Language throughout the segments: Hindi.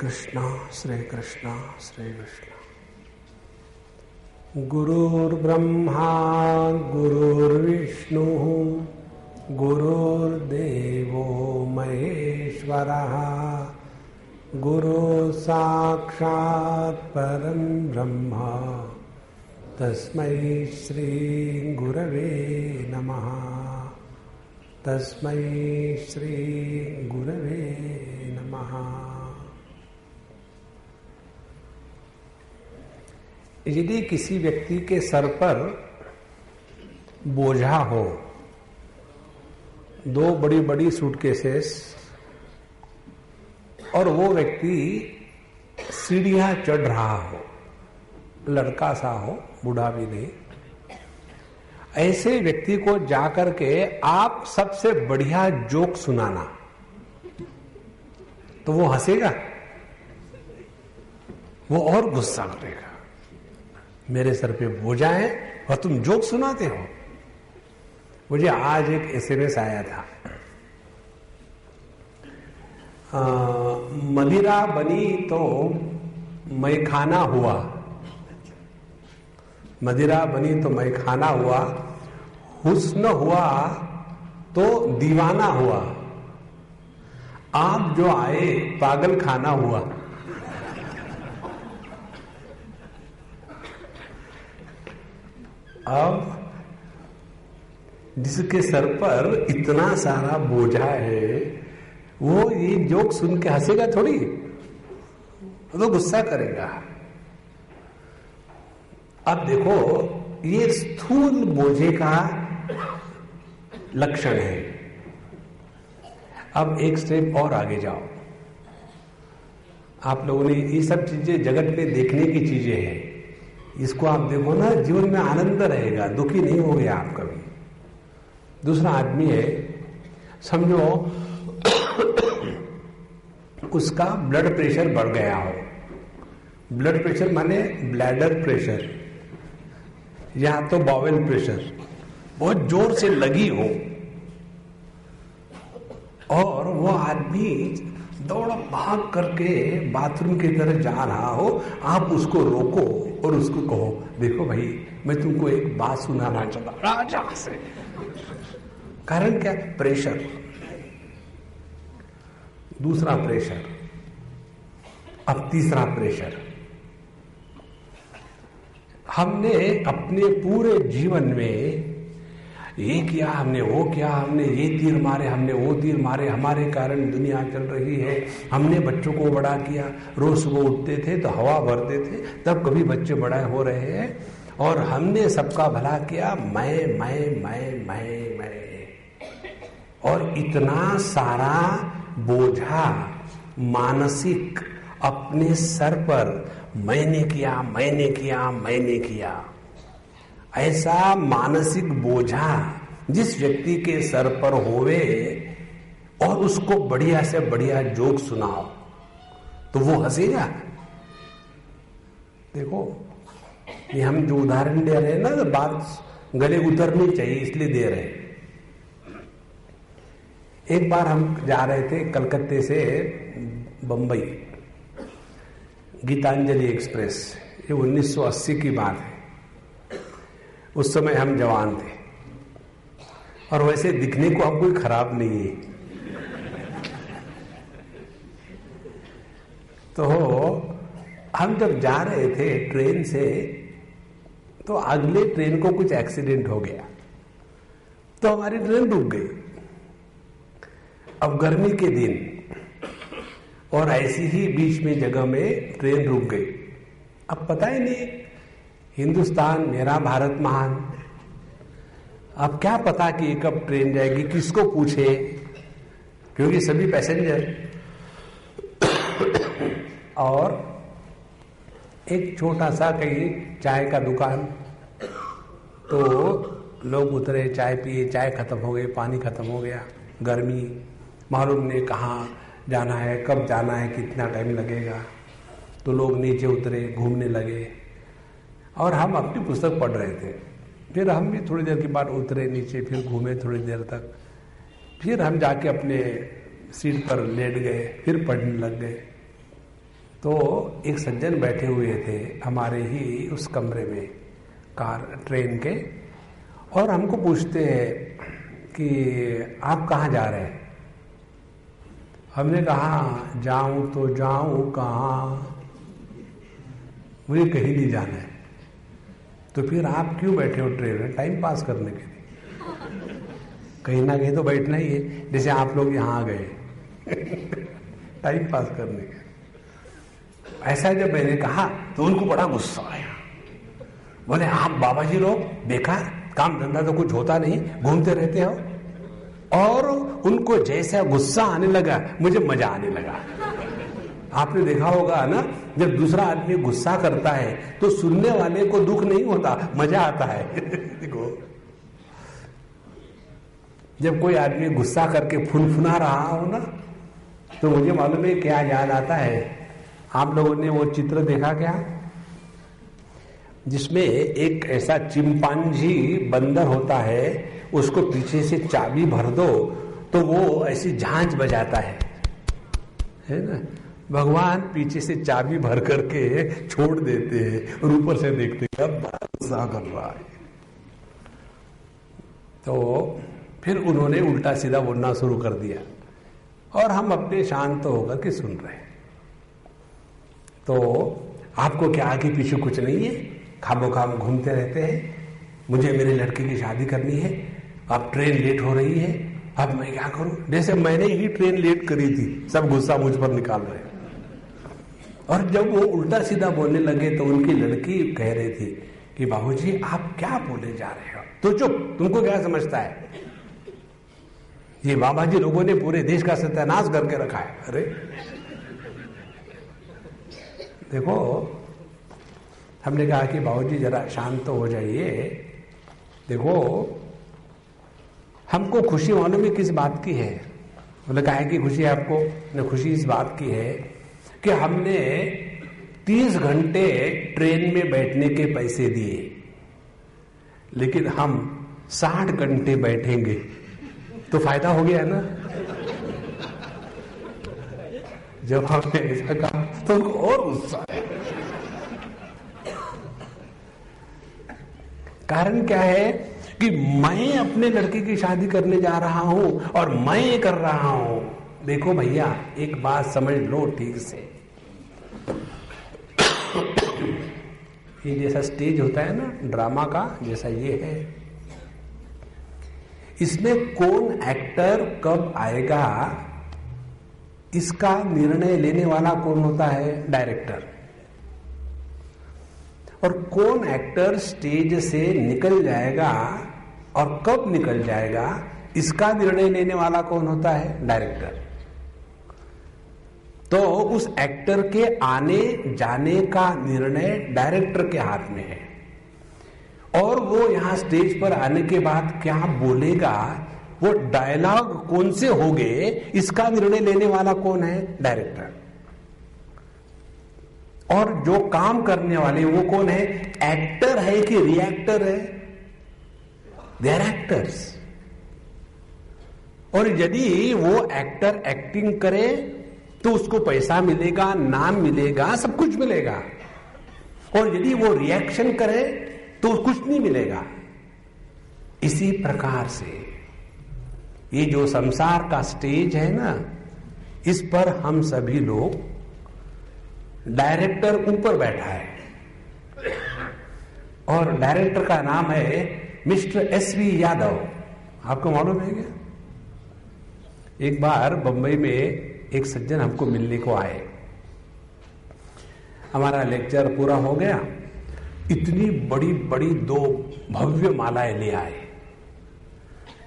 कृष्ण श्री विष्णु। गुरुर्ब्रह्मा गुरुर्विष्णु गुरुर्देवो महेश्वरः गुरु साक्षात् परं ब्रह्म तस्मै श्री गुरवे नमः। तस्मै श्री गुरवे नमः। यदि किसी व्यक्ति के सर पर बोझा हो, दो बड़ी बड़ी सूटकेसेस, और वो व्यक्ति सीढ़ियां चढ़ रहा हो, लड़का सा हो, बूढ़ा भी नहीं, ऐसे व्यक्ति को जाकर के आप सबसे बढ़िया जोक सुनाना, तो वो हंसेगा, वो और गुस्सा करेगा। मेरे सर पे बोझा है और तुम जोक सुनाते हो। मुझे आज एक एसएमएस आया था, मदिरा बनी तो मैखाना हुआ, मदिरा बनी तो मैखाना हुआ, हुस्न हुआ तो दीवाना हुआ, आप जो आए पागल खाना हुआ। अब जिसके सर पर इतना सारा बोझा है, वो ये जोक सुन के हंसेगा थोड़ी, वो तो गुस्सा करेगा। अब देखो, ये स्थूल बोझे का लक्षण है। अब एक स्टेप और आगे जाओ। आप लोगों ने ये सब चीजें जगत में देखने की चीजें हैं, इसको आप देखो ना, जीवन में आनंद रहेगा, दुखी नहीं हो गया आप कभी। दूसरा आदमी है, समझो उसका ब्लड प्रेशर बढ़ गया हो। ब्लड प्रेशर माने ब्लैडर प्रेशर या तो बावेल प्रेशर, बहुत जोर से लगी हो, और वो आदमी दौड़ भाग करके बाथरूम की तरफ जा रहा हो, आप उसको रोको और उसको कहो, देखो भाई, मैं तुमको एक बात सुनाना चाहता, राजा से। कारण क्या? प्रेशर। दूसरा प्रेशर, अब तीसरा प्रेशर। हमने अपने पूरे जीवन में ये किया, हमने वो किया, हमने ये तीर मारे, हमने वो तीर मारे, हमारे कारण दुनिया चल रही है, हमने बच्चों को बड़ा किया, रोज सुबह उठते थे तो हवा भरते थे, तब कभी बच्चे बड़ा हो रहे हैं, और हमने सबका भला किया, मैं। और इतना सारा बोझा मानसिक अपने सर पर, मैंने किया, ऐसा मानसिक बोझा जिस व्यक्ति के सर पर होवे, और उसको बढ़िया से बढ़िया जोक सुनाओ, तो वो हंसेगा। देखो, ये हम जो उदाहरण दे रहे हैं ना, तो बात गले उतरनी चाहिए, इसलिए दे रहे हैं। एक बार हम जा रहे थे कलकत्ते से बंबई, गीतांजलि एक्सप्रेस, ये 1980 की बात है। उस समय हम जवान थे, और वैसे दिखने को हम कोई खराब नहीं है। तो हम जब जा रहे थे ट्रेन से, तो अगले ट्रेन को कुछ एक्सीडेंट हो गया, तो हमारी ट्रेन रुक गई। अब गर्मी के दिन, और ऐसी ही बीच में जगह में ट्रेन रुक गई। अब पता ही नहीं, हिंदुस्तान मेरा, भारत महान। अब क्या पता कि कब ट्रेन जाएगी, किसको पूछे, क्योंकि सभी पैसेंजर। और एक छोटा सा कहीं चाय का दुकान, तो लोग उतरे, चाय पिए, चाय खत्म हो गई, पानी खत्म हो गया, गर्मी, मालूम नहीं कहाँ जाना है, कब जाना है, कितना टाइम लगेगा। तो लोग नीचे उतरे, घूमने लगे, और हम अपनी पुस्तक पढ़ रहे थे। फिर हम भी थोड़ी देर के बाद उतरे नीचे, फिर घूमे थोड़ी देर तक, फिर हम जाके अपने सीट पर लेट गए, फिर पढ़ने लग गए। तो एक सज्जन बैठे हुए थे हमारे ही उस कमरे में ट्रेन के, और हमको पूछते हैं कि आप कहाँ जा रहे हैं। हमने कहा जाऊं तो जाऊं कहाँ, मुझे कहीं नहीं जाना है। तो फिर आप क्यों बैठे हो ट्रेन में? टाइम पास करने के लिए, कहीं ना कहीं तो बैठना ही है, जैसे आप लोग यहाँ आ गए टाइम पास करने के। ऐसा जब मैंने कहा तो उनको बड़ा गुस्सा आया। बोले आप बाबा जी लोग बेकार, काम धंधा तो कुछ होता नहीं, घूमते रहते हो। और उनको जैसा गुस्सा आने लगा, मुझे मजा आने लगा। आपने देखा होगा ना, जब दूसरा आदमी गुस्सा करता है तो सुनने वाले को दुख नहीं होता, मजा आता है देखो, जब कोई आदमी गुस्सा करके फुनफुना रहा हो ना, तो मुझे मालूम है क्या याद आता है। आप लोगों ने वो चित्र देखा क्या, जिसमें एक ऐसा चिंपांजी बंदर होता है, उसको पीछे से चाबी भर दो तो वो ऐसी झांझ बजाता है ना। भगवान पीछे से चाबी भर करके छोड़ देते हैं और ऊपर से देखते हैं अब गुस्सा कर रहा है। तो फिर उन्होंने उल्टा सीधा बोलना शुरू कर दिया और हम अपने शांत होकर के सुन रहे हैं। तो आपको क्या आगे पीछे कुछ नहीं है, खामो खाम घूमते रहते हैं, मुझे मेरे लड़के की शादी करनी है, अब ट्रेन लेट हो रही है, अब मैं क्या करूं? जैसे मैंने ही ट्रेन लेट करी थी, सब गुस्सा मुझ पर निकाल रहे हैं। और जब वो उल्टा सीधा बोलने लगे तो उनकी लड़की कह रही थी कि बाबूजी आप क्या बोले जा रहे हो? तो चुप, तुमको क्या समझता है? ये बाबा जी लोगों ने पूरे देश का सत्यानाश करके रखा है। अरे देखो, हमने कहा कि बाबूजी जरा शांत हो जाइए। देखो, हमको खुशी मालूम है किस बात की है। बोले काहे की खुशी है आपको? ने खुशी इस बात की है कि हमने 30 घंटे ट्रेन में बैठने के पैसे दिए, लेकिन हम 60 घंटे बैठेंगे तो फायदा हो गया ना। जब हमने ऐसा कहा तो उनको और गुस्सा आया। कारण क्या है कि मैं अपने लड़के की शादी करने जा रहा हूं और मैं ये कर रहा हूं। देखो भैया, एक बात समझ लो ठीक से, ये जैसा स्टेज होता है ना ड्रामा का, जैसा ये है, इसमें कौन एक्टर कब आएगा इसका निर्णय लेने वाला कौन होता है? डायरेक्टर। और कौन एक्टर स्टेज से निकल जाएगा और कब निकल जाएगा इसका निर्णय लेने वाला कौन होता है? डायरेक्टर। तो उस एक्टर के आने जाने का निर्णय डायरेक्टर के हाथ में है, और वो यहां स्टेज पर आने के बाद क्या बोलेगा, वो डायलॉग कौन से होंगे, इसका निर्णय लेने वाला कौन है? डायरेक्टर। और जो काम करने वाले वो कौन है? एक्टर है कि रिएक्टर है? They are actors. और यदि वो एक्टर एक्टिंग करे तो उसको पैसा मिलेगा, नाम मिलेगा, सब कुछ मिलेगा। और यदि वो रिएक्शन करे तो कुछ नहीं मिलेगा। इसी प्रकार से ये जो संसार का स्टेज है ना, इस पर हम सभी लोग, डायरेक्टर ऊपर बैठा है और डायरेक्टर का नाम है मिस्टर SV यादव। आपको मालूम है क्या? एक बार बंबई में एक सज्जन हमको मिलने को आए, हमारा लेक्चर पूरा हो गया, इतनी बड़ी बड़ी 2 भव्य मालाएं ले आए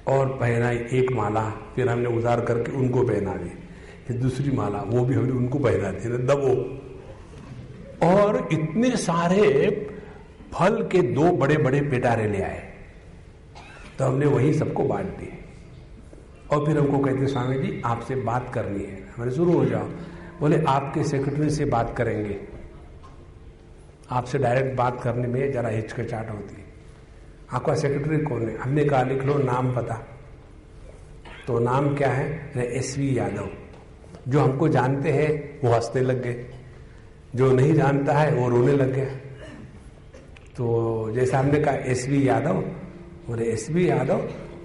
और पहनाई। एक माला फिर हमने उतार करके उनको पहना दी, फिर दूसरी माला वो भी हमने उनको पहना दी ना, दबो। और इतने सारे फल के 2 बड़े बड़े पिटारे ले आए, तो हमने वही सबको बांट दिए। और फिर हमको कहते स्वामी जी आपसे बात करनी है। हमने शुरू हो जाओ। बोले आपके सेक्रेटरी से बात करेंगे, आपसे डायरेक्ट बात करने में जरा हिचकिचाहट होती है। आपका सेक्रेटरी कौन है? हमने कहा लिख लो नाम पता। तो नाम क्या है? SV यादव। जो हमको जानते हैं वो हंसने लग गए। जो नहीं जानता है वो रोने लग गया। तो जैसे हमने कहा एसवी यादव, बोले एसवी यादव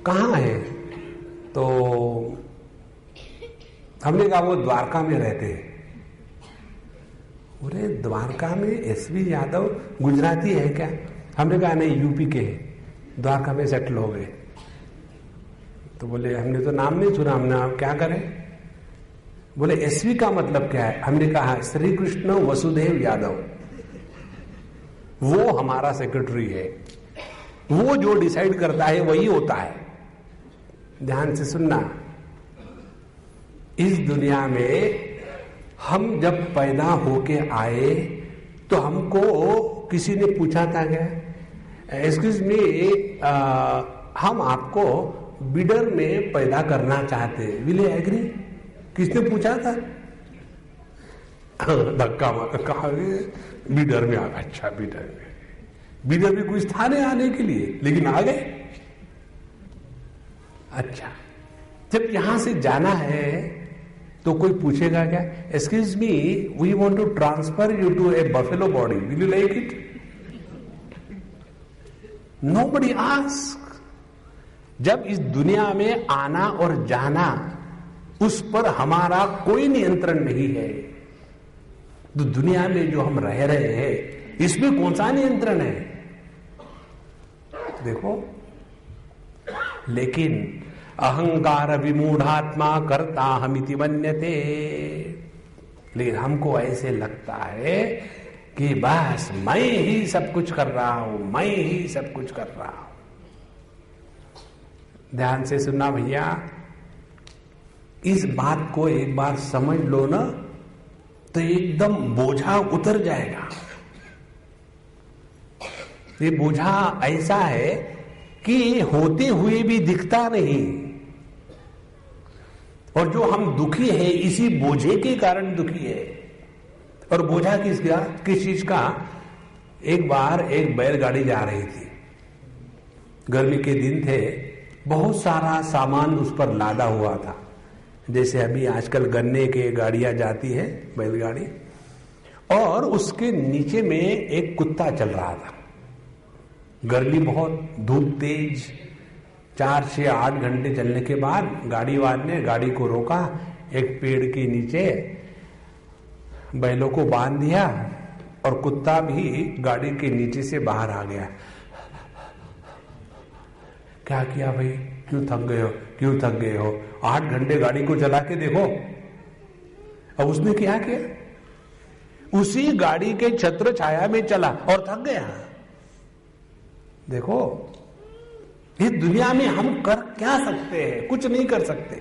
कहाँ है? तो हमने कहा वो द्वारका में रहते हैं। बोले द्वारका में एसवी यादव गुजराती है क्या? हमने कहा नहीं, यूपी के हैं, द्वारका में सेटल हो गए। तो बोले हमने तो नाम नहीं सुना, हमने आप क्या करें? बोले एसवी का मतलब क्या है? हमने कहा श्री कृष्ण वसुदेव यादव, वो हमारा सेक्रेटरी है, वो जो डिसाइड करता है वही होता है। ध्यान से सुनना, इस दुनिया में हम जब पैदा होके आए तो हमको किसी ने पूछा था क्या, एक्सक्यूज मी, हम आपको बिडर में पैदा करना चाहते, विल यू एग्री? किसने पूछा था? धक्का मार, कहा बिडर में आ। अच्छा बिडर में कुछ था नहीं आने के लिए, लेकिन आ गए। अच्छा, जब यहां से जाना है तो कोई पूछेगा क्या, excuse me, we want to transfer you to a buffalo body, will you like it? Nobody ask. जब इस दुनिया में आना और जाना, उस पर हमारा कोई नियंत्रण नहीं है। तो दुनिया में जो हम रह रहे हैं, इसमें कौन सा नियंत्रण है? देखो, लेकिन अहंकार विमूढ़ात्मा करता हमिति मन्यते, लेकिन हमको ऐसे लगता है कि बस मैं ही सब कुछ कर रहा हूं, मैं ही सब कुछ कर रहा हूं। ध्यान से सुनना भैया, इस बात को एक बार समझ लो ना, तो एकदम बोझा उतर जाएगा। ये बोझा ऐसा है कि होते हुए भी दिखता नहीं, और जो हम दुखी है इसी बोझे के कारण दुखी है। और बोझा किस चीज का? एक बार एक बैलगाड़ी जा रही थी, गर्मी के दिन थे, बहुत सारा सामान उस पर लादा हुआ था। जैसे अभी आजकल गन्ने के गाड़ियां जाती है, बैलगाड़ी, और उसके नीचे में एक कुत्ता चल रहा था। गर्मी बहुत, धूप तेज, 4 से 8 घंटे चलने के बाद गाड़ी वाले ने गाड़ी को रोका, एक पेड़ के नीचे बैलों को बांध दिया, और कुत्ता भी गाड़ी के नीचे से बाहर आ गया। क्या किया भाई, क्यों थक गए हो, क्यों थक गए हो? 8 घंटे गाड़ी को चला के देखो। अब उसने क्या किया, उसी गाड़ी के छत्र छाया में चला और थक गया। देखो, इस दुनिया में हम कर क्या सकते हैं? कुछ नहीं कर सकते।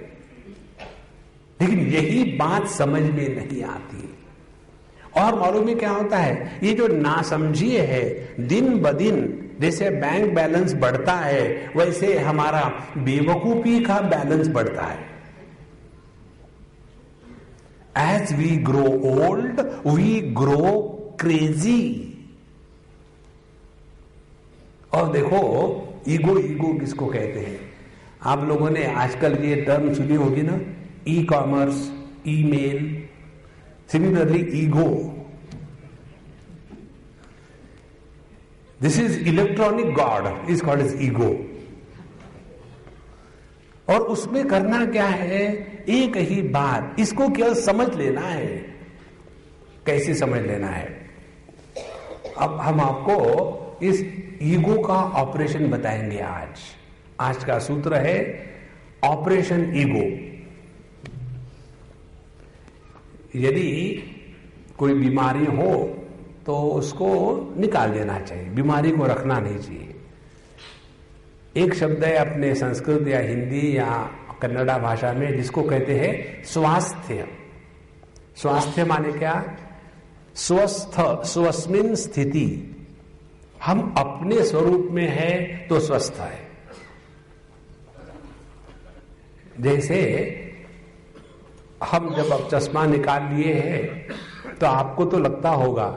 लेकिन यही बात समझ में नहीं आती। और मालूम है क्या होता है, ये जो नासमझी है, दिन ब दिन जैसे बैंक बैलेंस बढ़ता है, वैसे हमारा बेवकूफी का बैलेंस बढ़ता है। As we grow old we grow crazy. और देखो, ईगो किसको कहते हैं? आप लोगों ने आजकल ये टर्म सुनी होगी ना, e commerce, email, similarly ego. This is electronic God, is called is ego. और उसमें करना क्या है, एक ही बात, इसको केवल समझ लेना है। कैसे समझ लेना है? अब हम आपको इस ईगो का ऑपरेशन बताएंगे। आज का सूत्र है ऑपरेशन ईगो। यदि कोई बीमारी हो तो उसको निकाल देना चाहिए, बीमारी को रखना नहीं चाहिए। एक शब्द है अपने संस्कृत या हिंदी या कन्नड़ा भाषा में जिसको कहते हैं स्वास्थ्य। स्वास्थ्य माने क्या? स्वस्थ, स्वस्मिन स्थिति। हम अपने स्वरूप में है तो स्वस्थ है। जैसे हम जब अब चश्मा निकाल लिए हैं तो आपको तो लगता होगा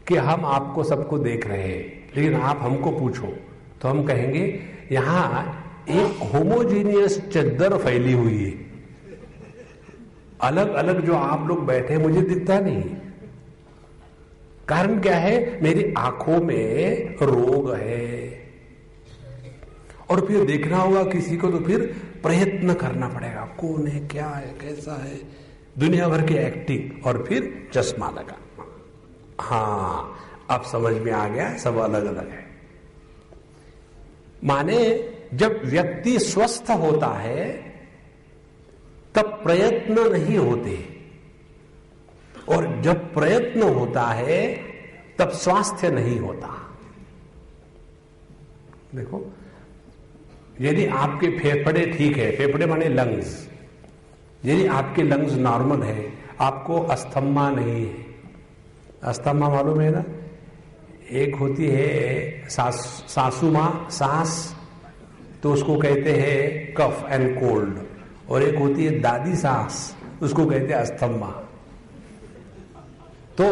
कि हम आपको सबको देख रहे हैं, लेकिन आप हमको पूछो तो हम कहेंगे यहां एक होमोजीनियस चद्दर फैली हुई है, अलग अलग जो आप लोग बैठे मुझे दिखता नहीं। कारण क्या है? मेरी आंखों में रोग है। और फिर देखना होगा किसी को, तो फिर प्रयत्न करना पड़ेगा, कौन है, क्या है, कैसा है, दुनिया भर की एक्टिंग, और फिर चश्मा लगा। हाँ, अब समझ में आ गया, सब अलग अलग है। माने जब व्यक्ति स्वस्थ होता है तब प्रयत्न नहीं होते, और जब प्रयत्न होता है तब स्वास्थ्य नहीं होता। देखो, यदि आपके फेफड़े ठीक है, फेफड़े माने लंग्स, यदि आपके लंग्स नॉर्मल है, आपको अस्थमा नहीं है। अस्थमा मालूम है ना? एक होती है सासू माँ सांस, तो उसको कहते हैं कफ एंड कोल्ड, और एक होती है दादी सांस, उसको कहते हैं अस्थमा। तो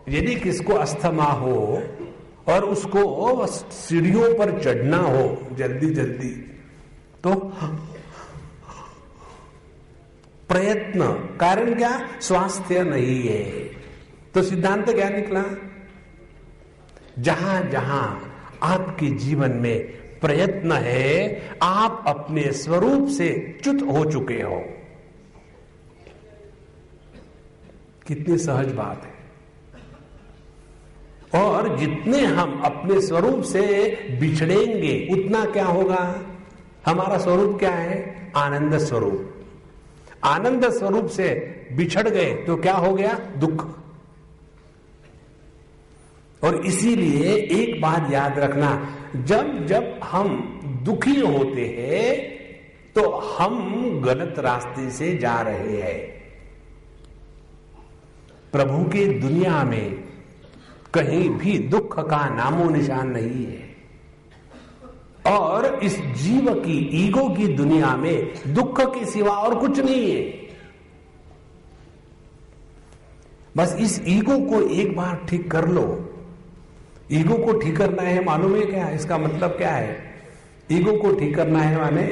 यदि किसको अस्थमा हो और उसको सीढ़ियों पर चढ़ना हो जल्दी जल्दी, तो प्रयत्न, कारण क्या? स्वास्थ्य नहीं है। तो सिद्धांत क्या निकला? जहां जहां आपके जीवन में प्रयत्न है, आप अपने स्वरूप से च्युत हो चुके हो। कितनी सहज बात है। और जितने हम अपने स्वरूप से बिछड़ेंगे उतना क्या होगा? हमारा स्वरूप क्या है? आनंद स्वरूप। आनंद स्वरूप से बिछड़ गए तो क्या हो गया? दुख। और इसीलिए एक बात याद रखना, जब जब हम दुखी होते हैं तो हम गलत रास्ते से जा रहे हैं। प्रभु की दुनिया में कहीं भी दुख का नामो निशान नहीं है, और इस जीव की ईगो की दुनिया में दुख के सिवा और कुछ नहीं है। बस इस ईगो को एक बार ठीक कर लो। ईगो को ठीक करना है, मालूम है क्या इसका मतलब क्या है? ईगो को ठीक करना है माने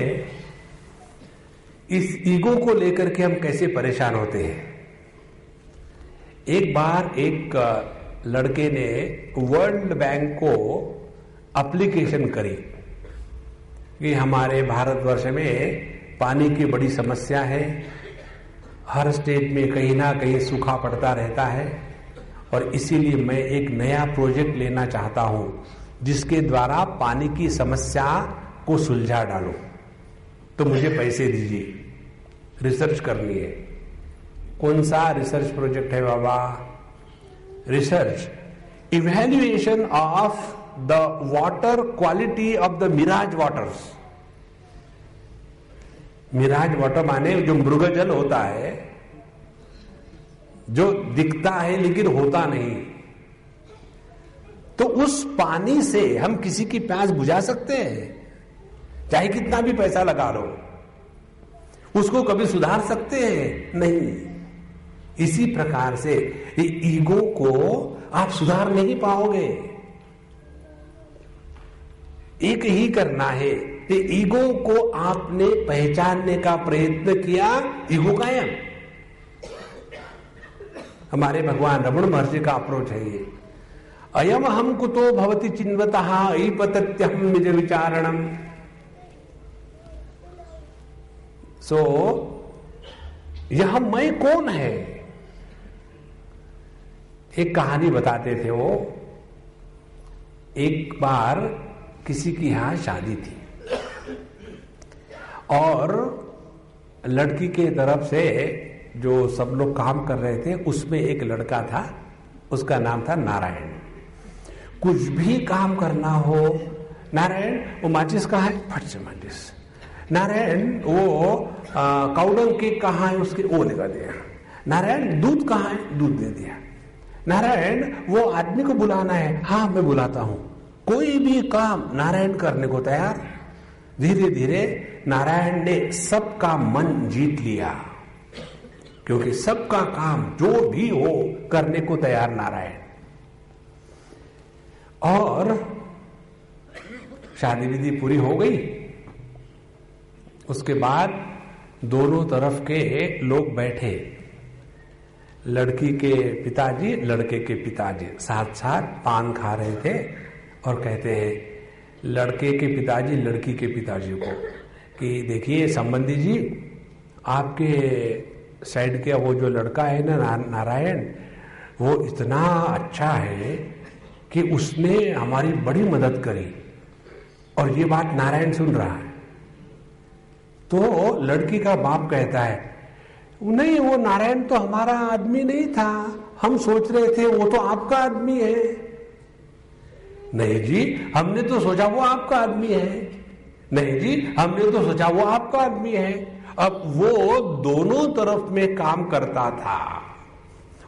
इस ईगो को लेकर के हम कैसे परेशान होते हैं। एक बार एक लड़के ने वर्ल्ड बैंक को एप्लीकेशन करी कि हमारे भारतवर्ष में पानी की बड़ी समस्या है, हर स्टेट में कहीं ना कहीं सूखा पड़ता रहता है, और इसीलिए मैं एक नया प्रोजेक्ट लेना चाहता हूं जिसके द्वारा पानी की समस्या को सुलझा डालूं, तो मुझे पैसे दीजिए, रिसर्च करनी है। कौन सा रिसर्च प्रोजेक्ट है बाबा? Research evaluation of the water quality of the mirage waters. Mirage water माने जो मृगजल होता है, जो दिखता है लेकिन होता नहीं। तो उस पानी से हम किसी की प्यास बुझा सकते हैं? चाहे कितना भी पैसा लगा लो, उसको कभी सुधार सकते हैं? नहीं। इसी प्रकार से ईगो को आप सुधार नहीं पाओगे। एक ही करना है कि ईगो को आपने पहचानने का प्रयत्न किया, ईगो कायम। हमारे भगवान रमण महर्षि का अप्रोच है ये। अयम हम कुतो भवति चिन्वतः ऐपतत्यहम निज विचारणम। सो यह मैं कौन है? एक कहानी बताते थे वो। एक बार किसी की यहां शादी थी और लड़की के तरफ से जो सब लोग काम कर रहे थे उसमें एक लड़का था, उसका नाम था नारायण। कुछ भी काम करना हो, नारायण वो माचिस कहाँ है, फट से माचिस। नारायण वो काउडंग केक कहाँ है, उसके वो लगा दिया। नारायण दूध कहाँ है, दूध दे दिया। नारायण वो आदमी को बुलाना है, हाँ मैं बुलाता हूं। कोई भी काम नारायण करने को तैयार। धीरे धीरे नारायण ने सबका मन जीत लिया, क्योंकि सबका काम जो भी हो करने को तैयार नारायण। और शादी विधि पूरी हो गई। उसके बाद दोनों तरफ के लोग बैठे। लड़की के पिताजी लड़के के पिताजी साथ साथ पान खा रहे थे और कहते हैं लड़के के पिताजी लड़की के पिताजी को कि देखिए संबंधी जी, आपके साइड के वो जो लड़का है ना नारायण, वो इतना अच्छा है कि उसने हमारी बड़ी मदद करी। और ये बात नारायण सुन रहा है। तो लड़की का बाप कहता है नहीं, वो नारायण तो हमारा आदमी नहीं था, हम सोच रहे थे वो तो आपका आदमी है। नहीं जी, हमने तो सोचा वो आपका आदमी है। नहीं जी, हमने तो सोचा वो आपका आदमी है। अब वो दोनों तरफ में काम करता था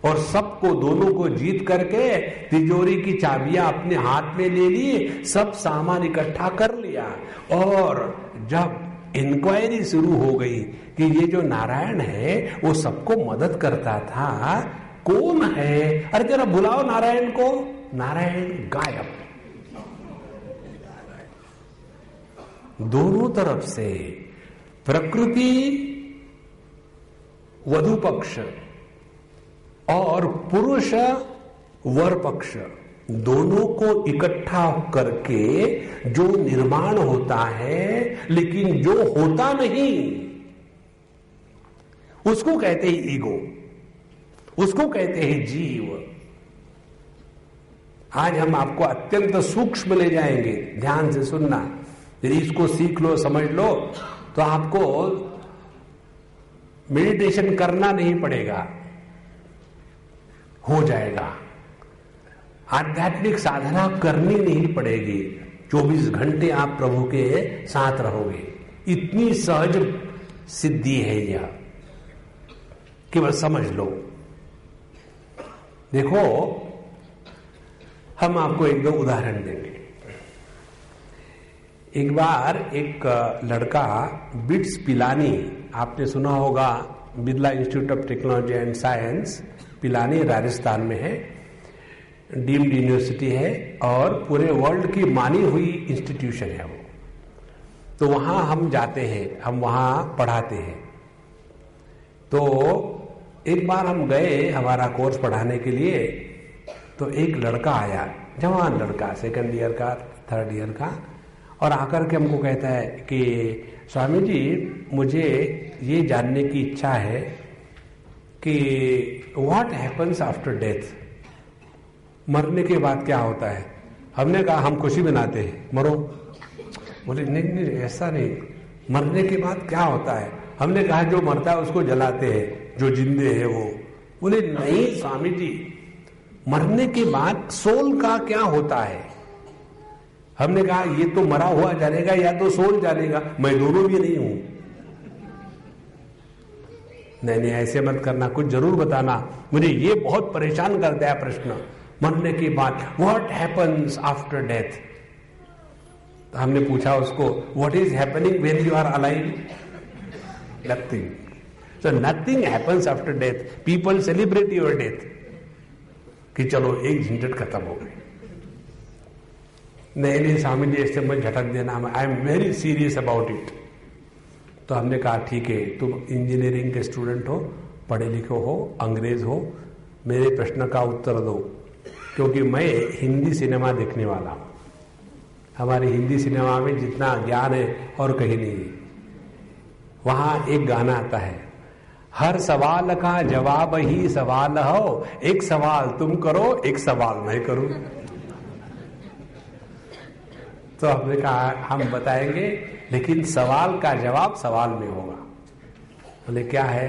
और सबको दोनों को जीत करके तिजोरी की चाबियां अपने हाथ में ले ली, सब सामान इकट्ठा कर लिया। और जब इंक्वायरी शुरू हो गई कि ये जो नारायण है वो सबको मदद करता था, कौन है, अरे जरा बुलाओ नारायण को, नारायण गायब। दोनों तरफ से प्रकृति वधु पक्ष और पुरुष वर पक्ष दोनों को इकट्ठा करके जो निर्माण होता है, लेकिन जो होता नहीं, उसको कहते हैं ईगो, उसको कहते हैं जीव। आज हम आपको अत्यंत सूक्ष्म ले जाएंगे, ध्यान से सुनना। यदि इसको सीख लो, समझ लो, तो आपको मेडिटेशन करना नहीं पड़ेगा, हो जाएगा। आध्यात्मिक साधना करनी नहीं पड़ेगी, 24 घंटे आप प्रभु के साथ रहोगे। इतनी सहज सिद्धि है यह, केवल समझ लो। देखो, हम आपको एक दो उदाहरण देंगे। एक बार एक लड़का बिट्स पिलानी, आपने सुना होगा, Birla institute of technology and science Pilani Rajasthan में है, डीम्ड यूनिवर्सिटी है और पूरे वर्ल्ड की मानी हुई इंस्टीट्यूशन है वो। तो वहां हम जाते हैं, हम वहां पढ़ाते हैं। तो एक बार हम गए हमारा कोर्स पढ़ाने के लिए, तो एक लड़का आया, जवान लड़का, 2nd ईयर का, 3rd ईयर का, और आकर के हमको कहता है कि स्वामी जी, मुझे ये जानने की इच्छा है कि व्हाट हैपन्स आफ्टर डेथ, मरने के बाद क्या होता है। हमने कहा हम खुशी मनाते हैं, मरो। बोले नहीं नहीं, ऐसा नहीं, मरने के बाद क्या होता है। हमने कहा जो मरता है उसको जलाते हैं, जो जिंदे है वो। बोले नहीं स्वामी जी, मरने के बाद सोल का क्या होता है। हमने कहा ये तो मरा हुआ जानेगा या तो सोल जानेगा, मैं दोनों भी नहीं हूं। नहीं, ऐसे मत करना, कुछ जरूर बताना, मुझे ये बहुत परेशान करता है प्रश्न, मरने के बाद व्हाट हैपन्स आफ्टर डेथ। तो हमने पूछा उसको, what is happening when you are alive. Nothing. So nothing happens after death. People celebrate your death कि चलो एक झंझट खत्म हो गई। नहीं स्वामी जी, ऐसे मत झटक देना, I am very serious about it. तो हमने कहा ठीक है, तुम इंजीनियरिंग के स्टूडेंट हो, पढ़े लिखे हो, अंग्रेज हो, मेरे प्रश्न का उत्तर दो, क्योंकि मैं हिंदी सिनेमा देखने वाला हूं। हमारे हिंदी सिनेमा में जितना ज्ञान है और कहीं नहीं है। वहां एक गाना आता है, हर सवाल का जवाब ही सवाल हो, एक सवाल तुम करो, एक सवाल मैं करूं। तो हमने कहा हम बताएंगे, लेकिन सवाल का जवाब सवाल में होगा। बोले क्या है।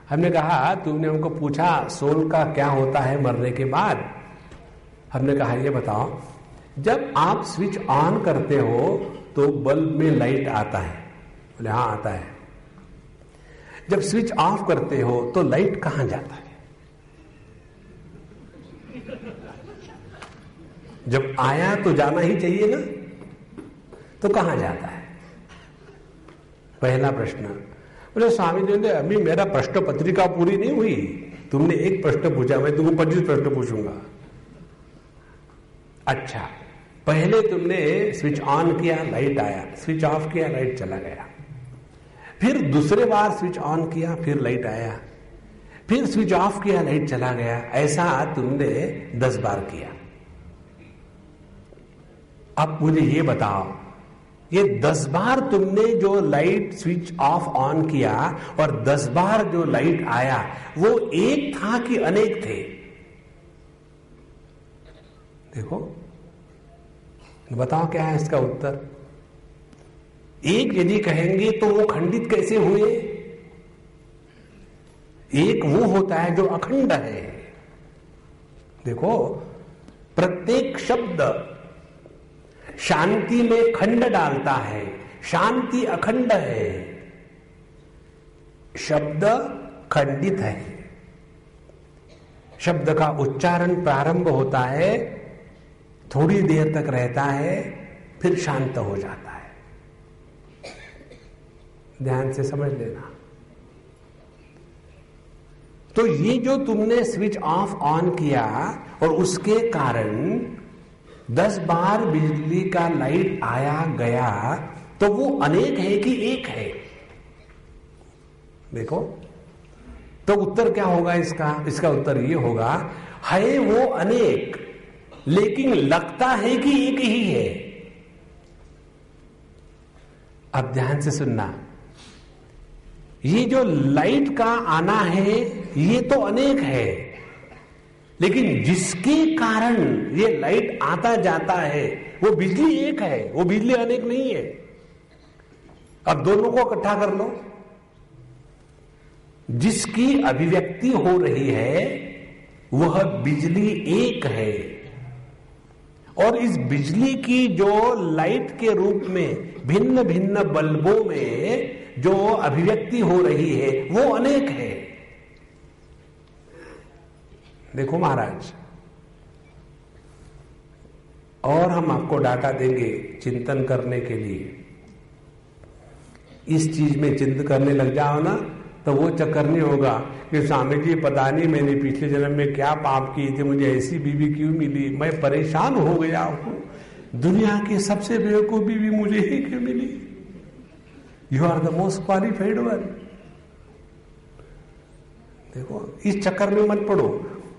हमने कहा तुमने हमको पूछा सोल का क्या होता है मरने के बाद। हमने कहा ये बताओ, जब आप स्विच ऑन करते हो तो बल्ब में लाइट आता है। बोले हाँ आता है। जब स्विच ऑफ करते हो तो लाइट कहां जाता है। जब आया तो जाना ही चाहिए ना, तो कहां जाता है। पहला प्रश्न। बोले स्वामी जी, अभी मेरा प्रश्न पत्रिका पूरी नहीं हुई, तुमने एक प्रश्न पूछा, मैं तुमको 25 प्रश्न पूछूंगा। अच्छा, पहले तुमने स्विच ऑन किया, लाइट आया, स्विच ऑफ किया, लाइट चला गया। फिर दूसरे बार स्विच ऑन किया, फिर लाइट आया, फिर स्विच ऑफ किया, लाइट चला गया। ऐसा तुमने 10 बार किया। अब मुझे ये बताओ, ये 10 बार तुमने जो लाइट स्विच ऑफ ऑन किया और 10 बार जो लाइट आया, वो एक था कि अनेक थे? देखो, बताओ क्या है इसका उत्तर। एक यदि कहेंगे तो वो खंडित कैसे हुए? एक वो होता है जो अखंड है। देखो, प्रत्येक शब्द शांति में खंड डालता है, शांति अखंड है, शब्द खंडित है। शब्द का उच्चारण प्रारंभ होता है, थोड़ी देर तक रहता है, फिर शांत हो जाता है। ध्यान से समझ लेना। तो ये जो तुमने स्विच ऑफ ऑन किया और उसके कारण 10 बार बिजली का लाइट आया गया, तो वो अनेक है कि एक है? देखो, तो उत्तर क्या होगा इसका? इसका उत्तर ये होगा, है वो अनेक, लेकिन लगता है कि एक ही है। अब ध्यान से सुनना, ये जो लाइट का आना है ये तो अनेक है, लेकिन जिसके कारण ये लाइट आता जाता है वो बिजली एक है, वो बिजली अनेक नहीं है। अब दोनों को इकट्ठा कर लो। जिसकी अभिव्यक्ति हो रही है वह बिजली एक है, और इस बिजली की जो लाइट के रूप में भिन्न भिन्न बल्बों में जो अभिव्यक्ति हो रही है वो अनेक है। देखो महाराज, और हम आपको डाटा देंगे चिंतन करने के लिए। इस चीज में चिंतन करने लग जाओ ना, तो वो चक्कर नहीं होगा कि स्वामी जी पता नहीं मैंने पिछले जन्म में क्या पाप किए थे, मुझे ऐसी बीवी क्यों मिली, मैं परेशान हो गया हूं, दुनिया की सबसे बेवकूफ बीवी मुझे ही क्यों मिली। You are the most qualified one. देखो, इस चक्कर में मत पड़ो।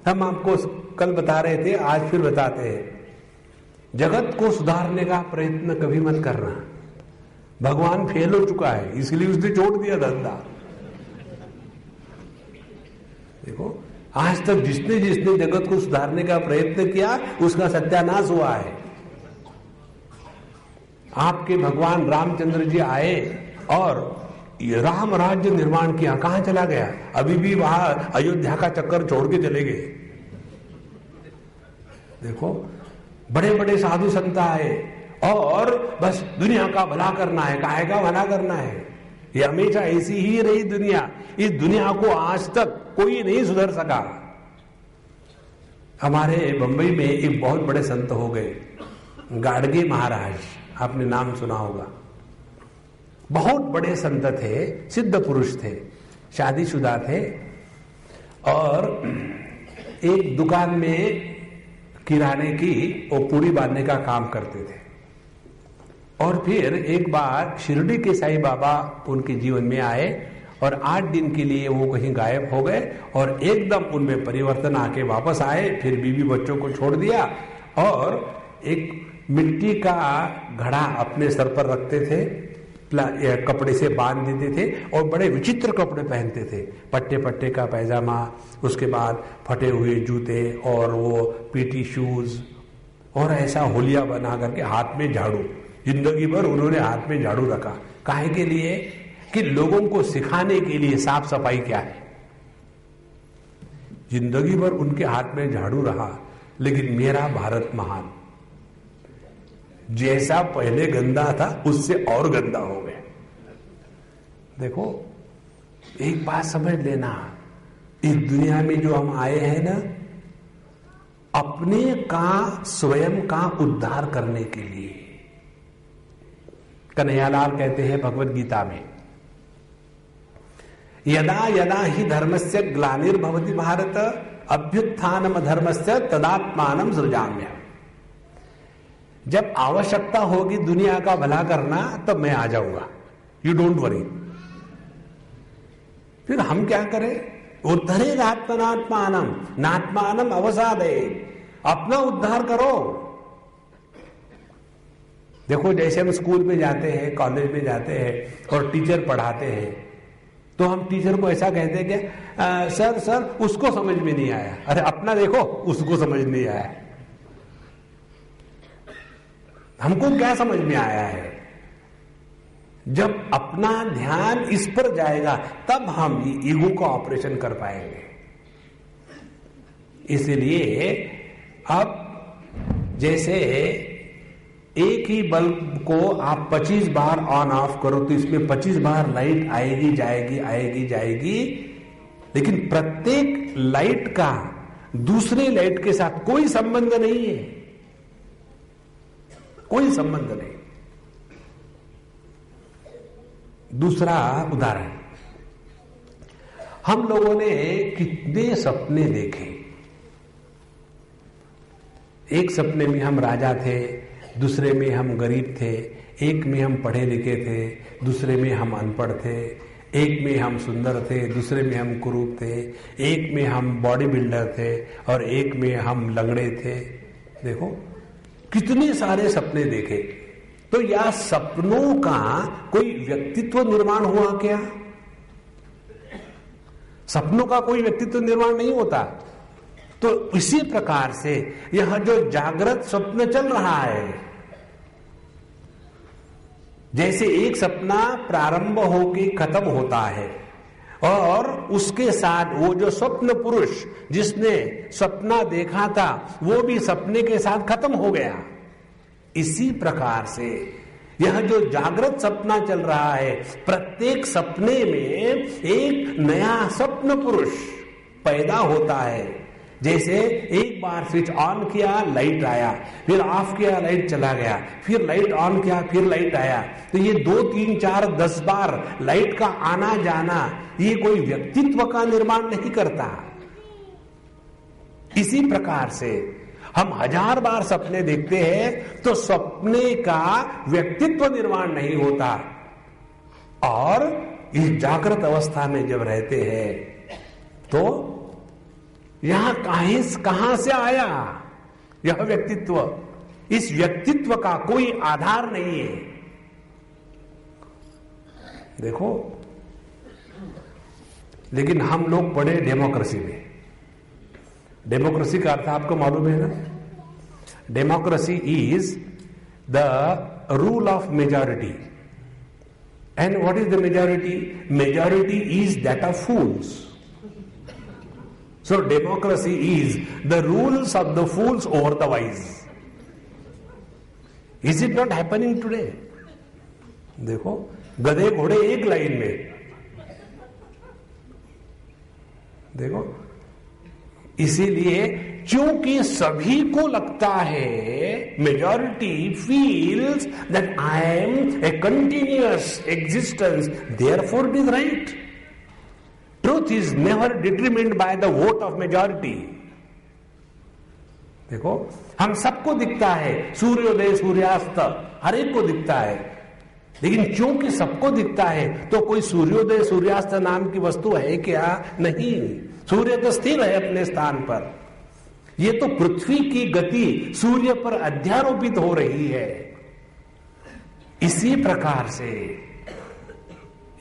हम आपको कल बता रहे थे, आज फिर बताते हैं, जगत को सुधारने का प्रयत्न कभी मत करना। भगवान फेल हो चुका है, इसलिए उसने छोड़ दिया धंधा। देखो, आज तक जिसने जिसने जगत को सुधारने का प्रयत्न किया उसका सत्यानाश हुआ है। आपके भगवान रामचंद्र जी आए और राम राज्य निर्माण किया, कहां चला गया? अभी भी वहां अयोध्या का चक्कर छोड़ के चले गए। देखो, बड़े बड़े साधु संत आए और बस दुनिया का भला करना है, काहे का भला करना है। ये हमेशा ऐसी ही रही दुनिया। इस दुनिया को आज तक कोई नहीं सुधर सका। हमारे बंबई में एक बहुत बड़े संत हो गए, गाडगे महाराज, आपने नाम सुना होगा। बहुत बड़े संत थे, सिद्ध पुरुष थे, शादीशुदा थे, और एक दुकान में किराने की और पूरी बांधने का काम करते थे। और फिर एक बार शिरडी के साईं बाबा उनके जीवन में आए और 8 दिन के लिए वो कहीं गायब हो गए और एकदम उनमें परिवर्तन आके वापस आए। फिर बीवी बच्चों को छोड़ दिया और एक मिट्टी का घड़ा अपने सर पर रखते थे, कपड़े से बांध देते थे और बड़े विचित्र कपड़े पहनते थे, पट्टे पट्टे का पैजामा, उसके बाद फटे हुए जूते और वो पीटी शूज, और ऐसा होलिया बना करके हाथ में झाड़ू। जिंदगी भर उन्होंने हाथ में झाड़ू रखा। काहे के लिए? कि लोगों को सिखाने के लिए साफ सफाई क्या है। जिंदगी भर उनके हाथ में झाड़ू रहा, लेकिन मेरा भारत महान, जैसा पहले गंदा था उससे और गंदा हो गया। देखो, एक बात समझ लेना, इस दुनिया में जो हम आए हैं ना, अपने का स्वयं का उद्धार करने के लिए। कन्हैयालाल कहते हैं भगवत गीता में, यदा यदा ही धर्मस्य ग्लानिर्भवति भारत अभ्युत्थानम धर्मस्य तदात्मानं सृजाम्य। जब आवश्यकता होगी दुनिया का भला करना तब मैं आ जाऊंगा, यू डोंट वरी। फिर हम क्या करें? उद्धरे आत्मनात्मानम नात्मानम अवसादे, अपना उद्धार करो। देखो जैसे हम स्कूल में जाते हैं, कॉलेज में जाते हैं और टीचर पढ़ाते हैं, तो हम टीचर को ऐसा कहते हैं कि सर उसको समझ में नहीं आया। अरे अपना देखो, उसको समझ नहीं आया, हमको क्या समझ में आया है? जब अपना ध्यान इस पर जाएगा तब हम ईगो का ऑपरेशन कर पाएंगे। इसलिए अब जैसे एक ही बल्ब को आप 25 बार ऑन ऑफ करो तो इसमें 25 बार लाइट आएगी जाएगी आएगी जाएगी, लेकिन प्रत्येक लाइट का दूसरे लाइट के साथ कोई संबंध नहीं है, कोई संबंध नहीं। दूसरा उदाहरण, हम लोगों ने कितने सपने देखे। एक सपने में हम राजा थे, दूसरे में हम गरीब थे, एक में हम पढ़े लिखे थे, दूसरे में हम अनपढ़ थे, एक में हम सुंदर थे, दूसरे में हम कुरूप थे, एक में हम बॉडी बिल्डर थे और एक में हम लंगड़े थे। देखो कितने सारे सपने देखे। तो या सपनों का कोई व्यक्तित्व निर्माण हुआ क्या? सपनों का कोई व्यक्तित्व निर्माण नहीं होता। तो इसी प्रकार से यह जो जागृत स्वप्न चल रहा है, जैसे एक सपना प्रारंभ होके खत्म होता है और उसके साथ वो जो स्वप्न पुरुष जिसने सपना देखा था वो भी सपने के साथ खत्म हो गया। इसी प्रकार से यह जो जागृत सपना चल रहा है, प्रत्येक सपने में एक नया स्वप्न पुरुष पैदा होता है। जैसे एक बार स्विच ऑन किया लाइट आया, फिर ऑफ किया लाइट चला गया, फिर लाइट ऑन किया फिर लाइट आया। तो ये 2, 3, 4, 10 बार लाइट का आना जाना ये कोई व्यक्तित्व का निर्माण नहीं करता। इसी प्रकार से हम 1000 बार सपने देखते हैं तो सपने का व्यक्तित्व निर्माण नहीं होता। और इस जागृत अवस्था में जब रहते हैं तो यहां कहां से आया यह व्यक्तित्व? इस व्यक्तित्व का कोई आधार नहीं है। देखो, लेकिन हम लोग पढ़े डेमोक्रेसी में। डेमोक्रेसी का अर्थ आपको मालूम है ना? Democracy is the rule of majority. And what is the majority? Majority is that of fools. So democracy is the rules of the fools over the wise. Is it not happening today? देखो गधे घोड़े एक लाइन में, देखो। इसीलिए क्योंकि सभी को लगता है, majority feels that I am a continuous existence, therefore it is right. Truth is never determined by the vote of majority. देखो, हम सबको दिखता है सूर्योदय सूर्यास्त, हर एक को दिखता है, लेकिन क्योंकि सबको दिखता है तो कोई सूर्योदय सूर्यास्त नाम की वस्तु है क्या? नहीं. सूर्य तो स्थिर है अपने स्थान पर. ये तो पृथ्वी की गति सूर्य पर अध्यारोपित हो रही है. इसी प्रकार से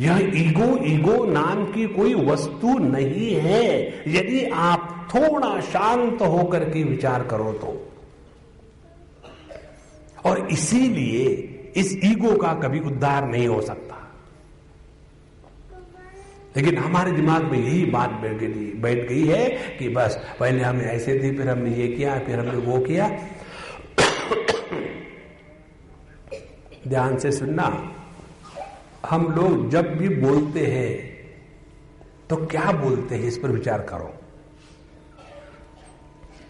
यह ईगो नाम की कोई वस्तु नहीं है, यदि आप थोड़ा शांत होकर के विचार करो तो. और इसीलिए इस ईगो का कभी उद्धार नहीं हो सकता. लेकिन हमारे दिमाग में यही बात बैठ गई है कि बस पहले हम ऐसे थे, फिर हमने ये किया, फिर हमने वो किया. ध्यान से सुनना, हम लोग जब भी बोलते हैं तो क्या बोलते हैं इस पर विचार करो.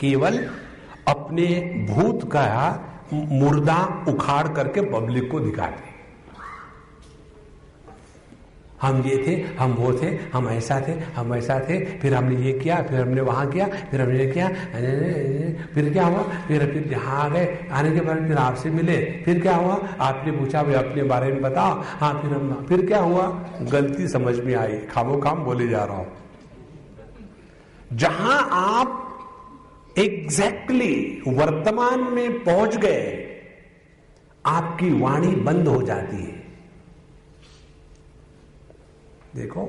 केवल अपने भूत का मुर्दा उखाड़ करके पब्लिक को दिखाते. हम ये थे, हम वो थे, हम ऐसा थे, हम वैसा थे, फिर हमने ये किया, फिर हमने वहां किया, फिर हमने ये किया, फिर क्या हुआ, फिर यहाँ आ गए, आने के बाद फिर आपसे मिले, फिर क्या हुआ, आपने पूछा भाई अपने बारे में बताओ. हाँ, फिर क्या हुआ, गलती समझ में आई, खामो खाम बोले जा रहा हूं. जहां आप एग्जैक्टली वर्तमान में पहुंच गए, आपकी वाणी बंद हो जाती है। देखो,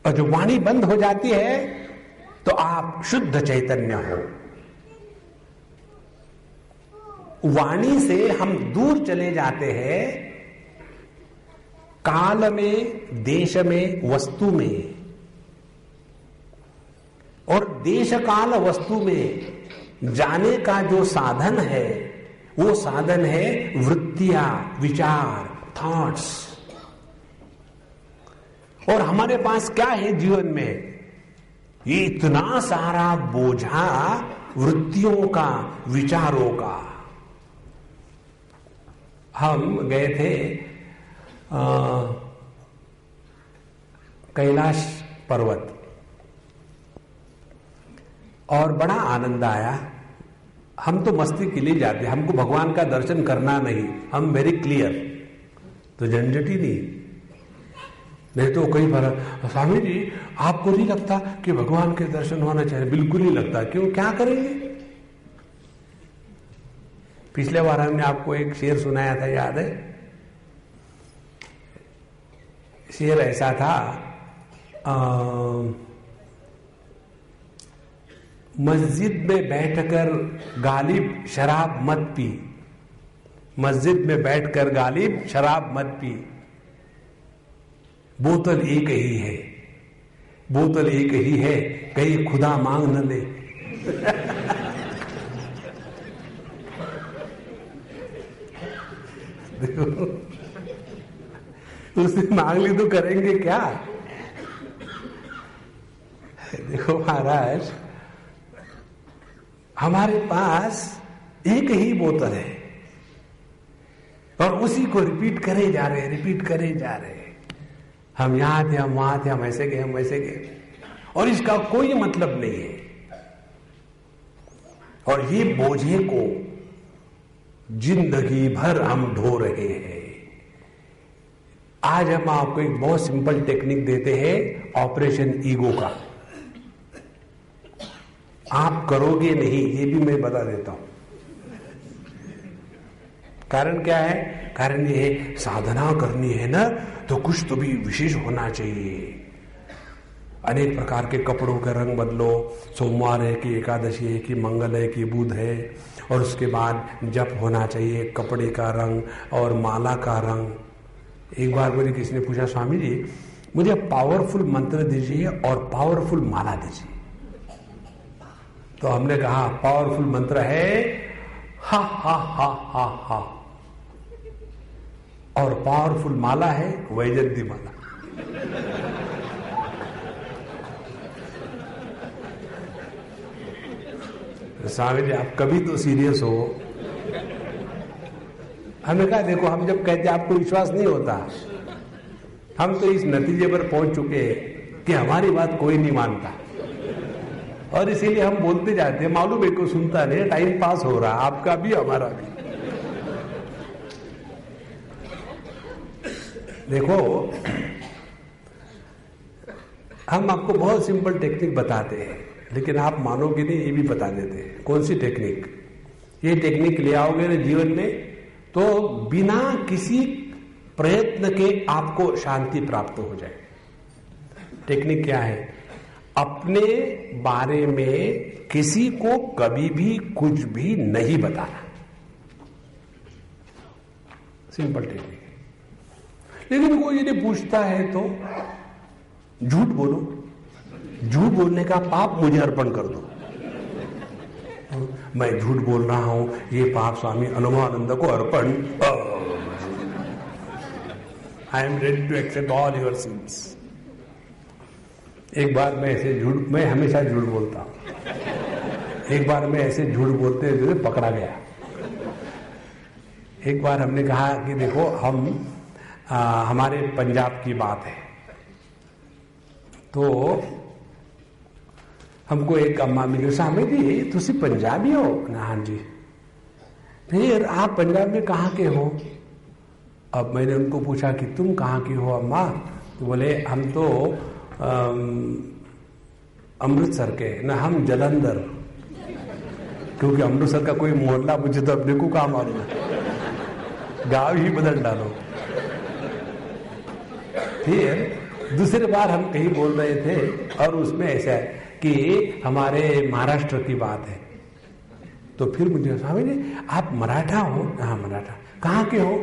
और जो वाणी बंद हो जाती है तो आप शुद्ध चैतन्य हो। वाणी से हम दूर चले जाते हैं काल में, देश में, वस्तु में। और देश काल वस्तु में जाने का जो साधन है, वो साधन है वृत्तियां, विचार, थॉट्स। और हमारे पास क्या है जीवन में? ये इतना सारा बोझा वृत्तियों का, विचारों का। हम गए थे कैलाश पर्वत, और बड़ा आनंद आया। हम तो मस्ती के लिए जाते, हमको भगवान का दर्शन करना नहीं, हम वेरी क्लियर, तो झंझट ही नहीं तो कई बार स्वामी जी आपको नहीं लगता कि भगवान के दर्शन होना चाहिए? बिल्कुल नहीं लगता। क्यों? क्या करेंगे? पिछले बार हमने आपको एक शेर सुनाया था, याद है? शेर ऐसा था, मस्जिद में बैठकर गालिब शराब मत पी, मस्जिद में बैठकर गालिब शराब मत पी, बोतल एक ही है, बोतल एक ही है, कहीं खुदा मांग न ले। देखो, उसने मांग ली तो करेंगे क्या? देखो महाराज, हमारे पास एक ही बोतल है और उसी को रिपीट करे जा रहे हैं, रिपीट करे जा रहे हैं। हम यहां थे, हम वहां थे, हम ऐसे गए, हम वैसे गए, और इसका कोई मतलब नहीं है। और ये बोझे को जिंदगी भर हम ढो रहे हैं। आज हम आपको एक बहुत सिंपल टेक्निक देते हैं, ऑपरेशन ईगो का। आप करोगे नहीं, ये भी मैं बता देता हूं। कारण क्या है? कारण ये है, साधना करनी है ना, तो कुछ तो भी विशेष होना चाहिए। अनेक प्रकार के कपड़ों के रंग बदलो, सोमवार है कि एकादशी है कि मंगल है कि बुध है, और उसके बाद जप होना चाहिए, कपड़े का रंग और माला का रंग। एक बार मुझे किसी ने पूछा, स्वामी जी मुझे पावरफुल मंत्र दीजिए और पावरफुल माला दीजिए। तो हमने कहा पावरफुल मंत्र है हा हा हा हा हा, और पावरफुल माला है वैजयंती माला। स्वामी जी आप कभी तो सीरियस हो। हमने कहा देखो, हम जब कहते आपको विश्वास नहीं होता, हम तो इस नतीजे पर पहुंच चुके हैं कि हमारी बात कोई नहीं मानता, और इसीलिए हम बोलते जाते हैं। मालूम है को सुनता नहीं, टाइम पास हो रहा, आपका भी हमारा भी। देखो, हम आपको बहुत सिंपल टेक्निक बताते हैं, लेकिन आप मानोगे नहीं, ये भी बता देते हैं। कौन सी टेक्निक? ये टेक्निक ले आओगे ना जीवन में, तो बिना किसी प्रयत्न के आपको शांति प्राप्त हो जाए। टेक्निक क्या है? अपने बारे में किसी को कभी भी कुछ भी नहीं बताना। Simple technique. लेकिन कोई यदि पूछता है तो झूठ बोलो, झूठ बोलने का पाप मुझे अर्पण कर दो। मैं झूठ बोल रहा हूं, ये पाप स्वामी अनुभवानंद को अर्पण। I am ready to accept all your sins. एक बार मैं ऐसे झूठ, मैं हमेशा झूठ बोलता हूं। एक बार मैं ऐसे झूठ बोलते हुए पकड़ा गया। एक बार हमने कहा कि देखो, हम हमारे पंजाब की बात है, तो हमको एक अम्मा मिली, स्वामी जी तुसी पंजाबी हो ना? हाँ जी। फिर आप पंजाब में कहाँ के हो? अब मैंने उनको पूछा कि तुम कहाँ की हो अम्मा? तो बोले हम तो अमृतसर के ना, हम जलंधर, क्योंकि अमृतसर का कोई मोहल्ला मुझे तो अपने को काम मालूम है, गांव ही बदल डालो। फिर दूसरी बार हम कहीं बोल रहे थे और उसमें ऐसा है कि हमारे महाराष्ट्र की बात है, तो फिर मुझे स्वामी जी आप मराठा हो? हाँ मराठा। कहाँ के हो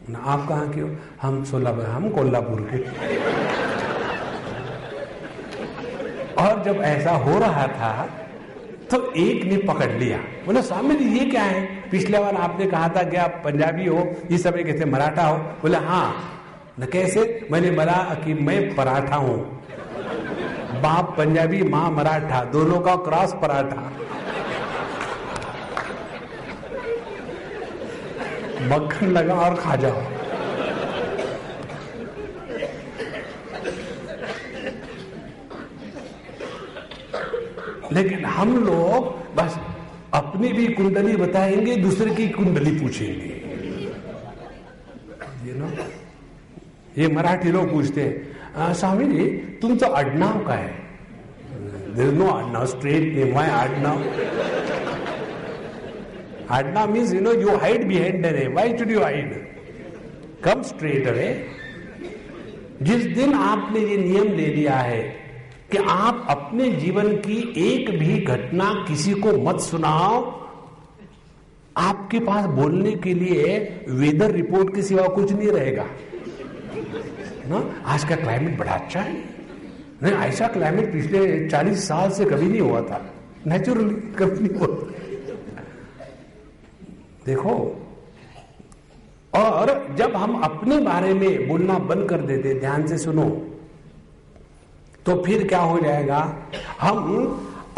ना? आप कहाँ के हो? हम सोलापुर। हम कोल्हापुर के। और जब ऐसा हो रहा था तो एक ने पकड़ लिया, बोले स्वामी जी ये क्या है? पिछले बार आपने कहा था कि आप पंजाबी हो, इस समय कहते मराठा हो। बोले हाँ। न कैसे? मैंने बोला कि मैं पराठा हूं, बाप पंजाबी माँ मराठा, दोनों का क्रॉस पराठा। मक्खन लगा और खा जाओ। लेकिन हम लोग बस अपनी भी कुंडली बताएंगे, दूसरे की कुंडली पूछेंगे। ये मराठी लोग पूछते हैं स्वामी जी तुम तो आडनाव का है? देयर इज नो आडनाव, स्ट्रेट नेम, व्हाई आडनाव? आडनाव means you hide behind the name. Why should you hide? Come straight away. जिस दिन आपने ये नियम ले लिया है कि आप अपने जीवन की एक भी घटना किसी को मत सुनाओ, आपके पास बोलने के लिए वेदर रिपोर्ट के सिवा कुछ नहीं रहेगा ना। आज का क्लाइमेट बड़ा अच्छा है, नहीं ऐसा क्लाइमेट पिछले 40 साल से कभी नहीं हुआ था, नेचुरली कभी नहीं हुआ। देखो, और जब हम अपने बारे में बोलना बंद कर देते, ध्यान से सुनो, तो फिर क्या हो जाएगा? हम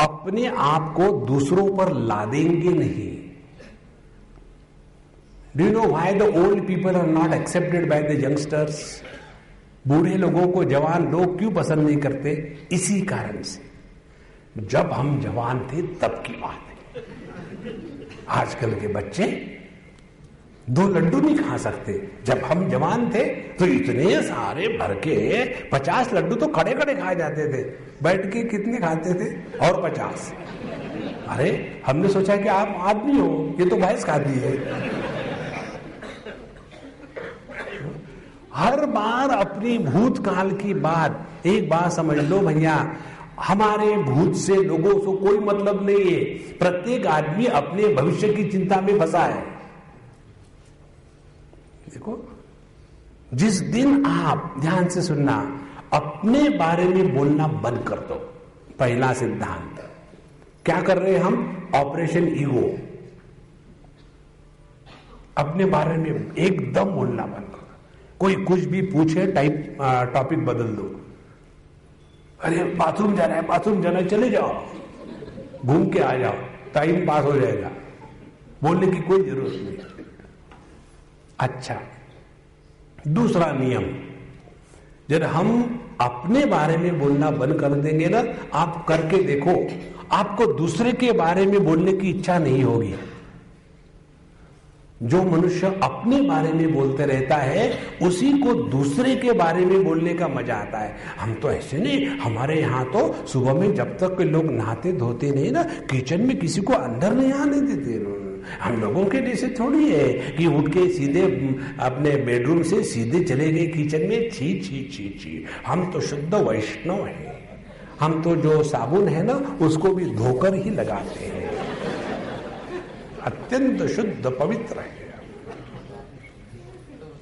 अपने आप को दूसरों पर लादेंगे नहीं। Do you know why the old people are not accepted by the youngsters? बूढ़े लोगों को जवान लोग क्यों पसंद नहीं करते? इसी कारण से। जब हम जवान थे तब की बात है। आजकल के बच्चे 2 लड्डू नहीं खा सकते। जब हम जवान थे तो इतने सारे भर के 50 लड्डू तो खड़े खड़े खाए जाते थे, बैठ के कितने खाते थे? और 50। अरे हमने सोचा कि आप आदमी हो, ये तो भैंस खाती है। हर बार अपनी भूतकाल की बात, एक बात समझ लो भैया, हमारे भूत से लोगों से कोई मतलब नहीं है। प्रत्येक आदमी अपने भविष्य की चिंता में फंसा है। देखो, जिस दिन आप, ध्यान से सुनना, अपने बारे में बोलना बंद कर दो, पहला सिद्धांत। क्या कर रहे हैं हम? Operation ego. अपने बारे में एकदम बोलना बंद करो। कोई कुछ भी पूछे, टॉपिक बदल दो। अरे बाथरूम जाना है, बाथरूम जाना है, चले जाओ, घूम के आ जाओ, टाइम पास हो जाएगा। बोलने की कोई जरूरत नहीं। अच्छा, दूसरा नियम, जब हम अपने बारे में बोलना बंद कर देंगे ना, आप करके देखो, आपको दूसरे के बारे में बोलने की इच्छा नहीं होगी। जो मनुष्य अपने बारे में बोलते रहता है, उसी को दूसरे के बारे में बोलने का मजा आता है। हम तो ऐसे नहीं, हमारे यहाँ तो सुबह में जब तक लोग नहाते धोते नहीं ना, किचन में किसी को अंदर नहीं आने देते। हम लोगों के जैसे थोड़ी है कि उठ के सीधे अपने बेडरूम से सीधे चले गए किचन में। छी छी छी छी, हम तो शुद्ध वैष्णव हैं। हम तो जो साबुन है ना, उसको भी धोकर ही लगाते हैं, अत्यंत शुद्ध पवित्र है।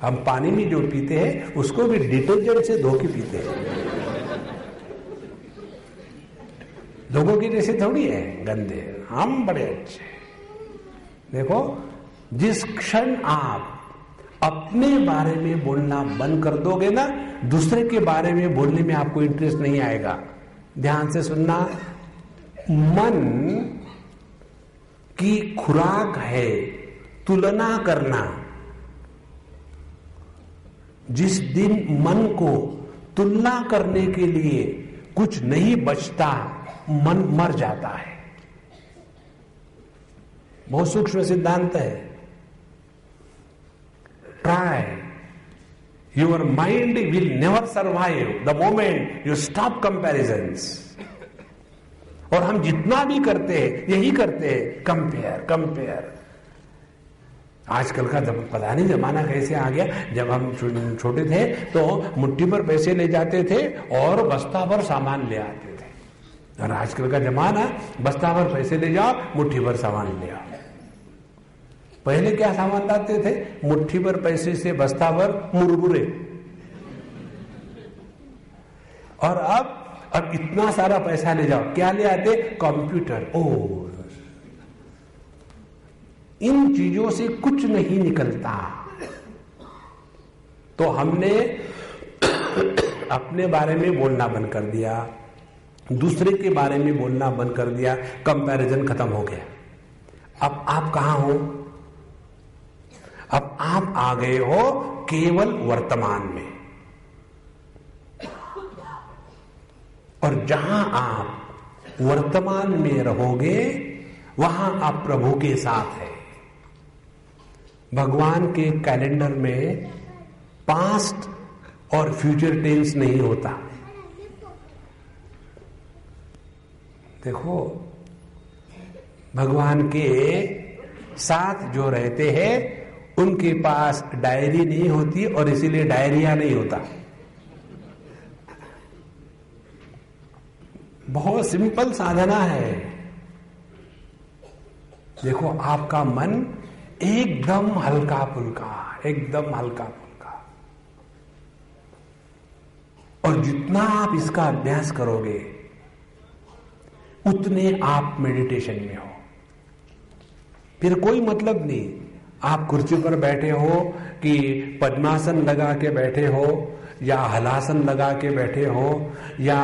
हम पानी में जो पीते हैं उसको भी डिटर्जेंट से धो के पीते हैं। लोगों के जैसे थोड़ी है गंदे, हम बड़े अच्छे। देखो, जिस क्षण आप अपने बारे में बोलना बंद कर दोगे ना, दूसरे के बारे में बोलने में आपको इंटरेस्ट नहीं आएगा। ध्यान से सुनना, मन की खुराक है तुलना करना। जिस दिन मन को तुलना करने के लिए कुछ नहीं बचता, मन मर जाता है। बहुत सूक्ष्म सिद्धांत है। Try, your mind will never survive the moment you stop comparisons. और हम जितना भी करते हैं यही करते हैं, कंपेयर कंपेयर। आजकल का पता नहीं जमाना कैसे आ गया। जब हम छोटे थे तो मुट्ठी भर पैसे ले जाते थे और बस्ता भर सामान ले आते थे, और आजकल का जमाना बस्ता भर पैसे ले जाओ, मुट्ठी भर सामान ले आओ। पहले क्या सामान लाते थे? मुट्ठी भर पैसे से बस्ता भर मुरमुरे। और अब इतना सारा पैसा ले जाओ, क्या ले आते? कंप्यूटर। ओ, इन चीजों से कुछ नहीं निकलता। तो हमने अपने बारे में बोलना बंद कर दिया, दूसरे के बारे में बोलना बंद कर दिया, कंपैरिजन खत्म हो गया। अब आप कहां हो? अब आप आ गए हो केवल वर्तमान में, और जहां आप वर्तमान में रहोगे वहां आप प्रभु के साथ है। भगवान के कैलेंडर में पास्ट और फ्यूचर टेंस नहीं होता। देखो, भगवान के साथ जो रहते हैं उनके पास डायरी नहीं होती और इसीलिए डायरिया नहीं होता। बहुत सिंपल साधना है। देखो, आपका मन एकदम हल्का फुल्का, एकदम हल्का फुल्का, और जितना आप इसका अभ्यास करोगे उतने आप मेडिटेशन में हो। फिर कोई मतलब नहीं आप कुर्सी पर बैठे हो कि पद्मासन लगा के बैठे हो, या हलासन लगा के बैठे हो, या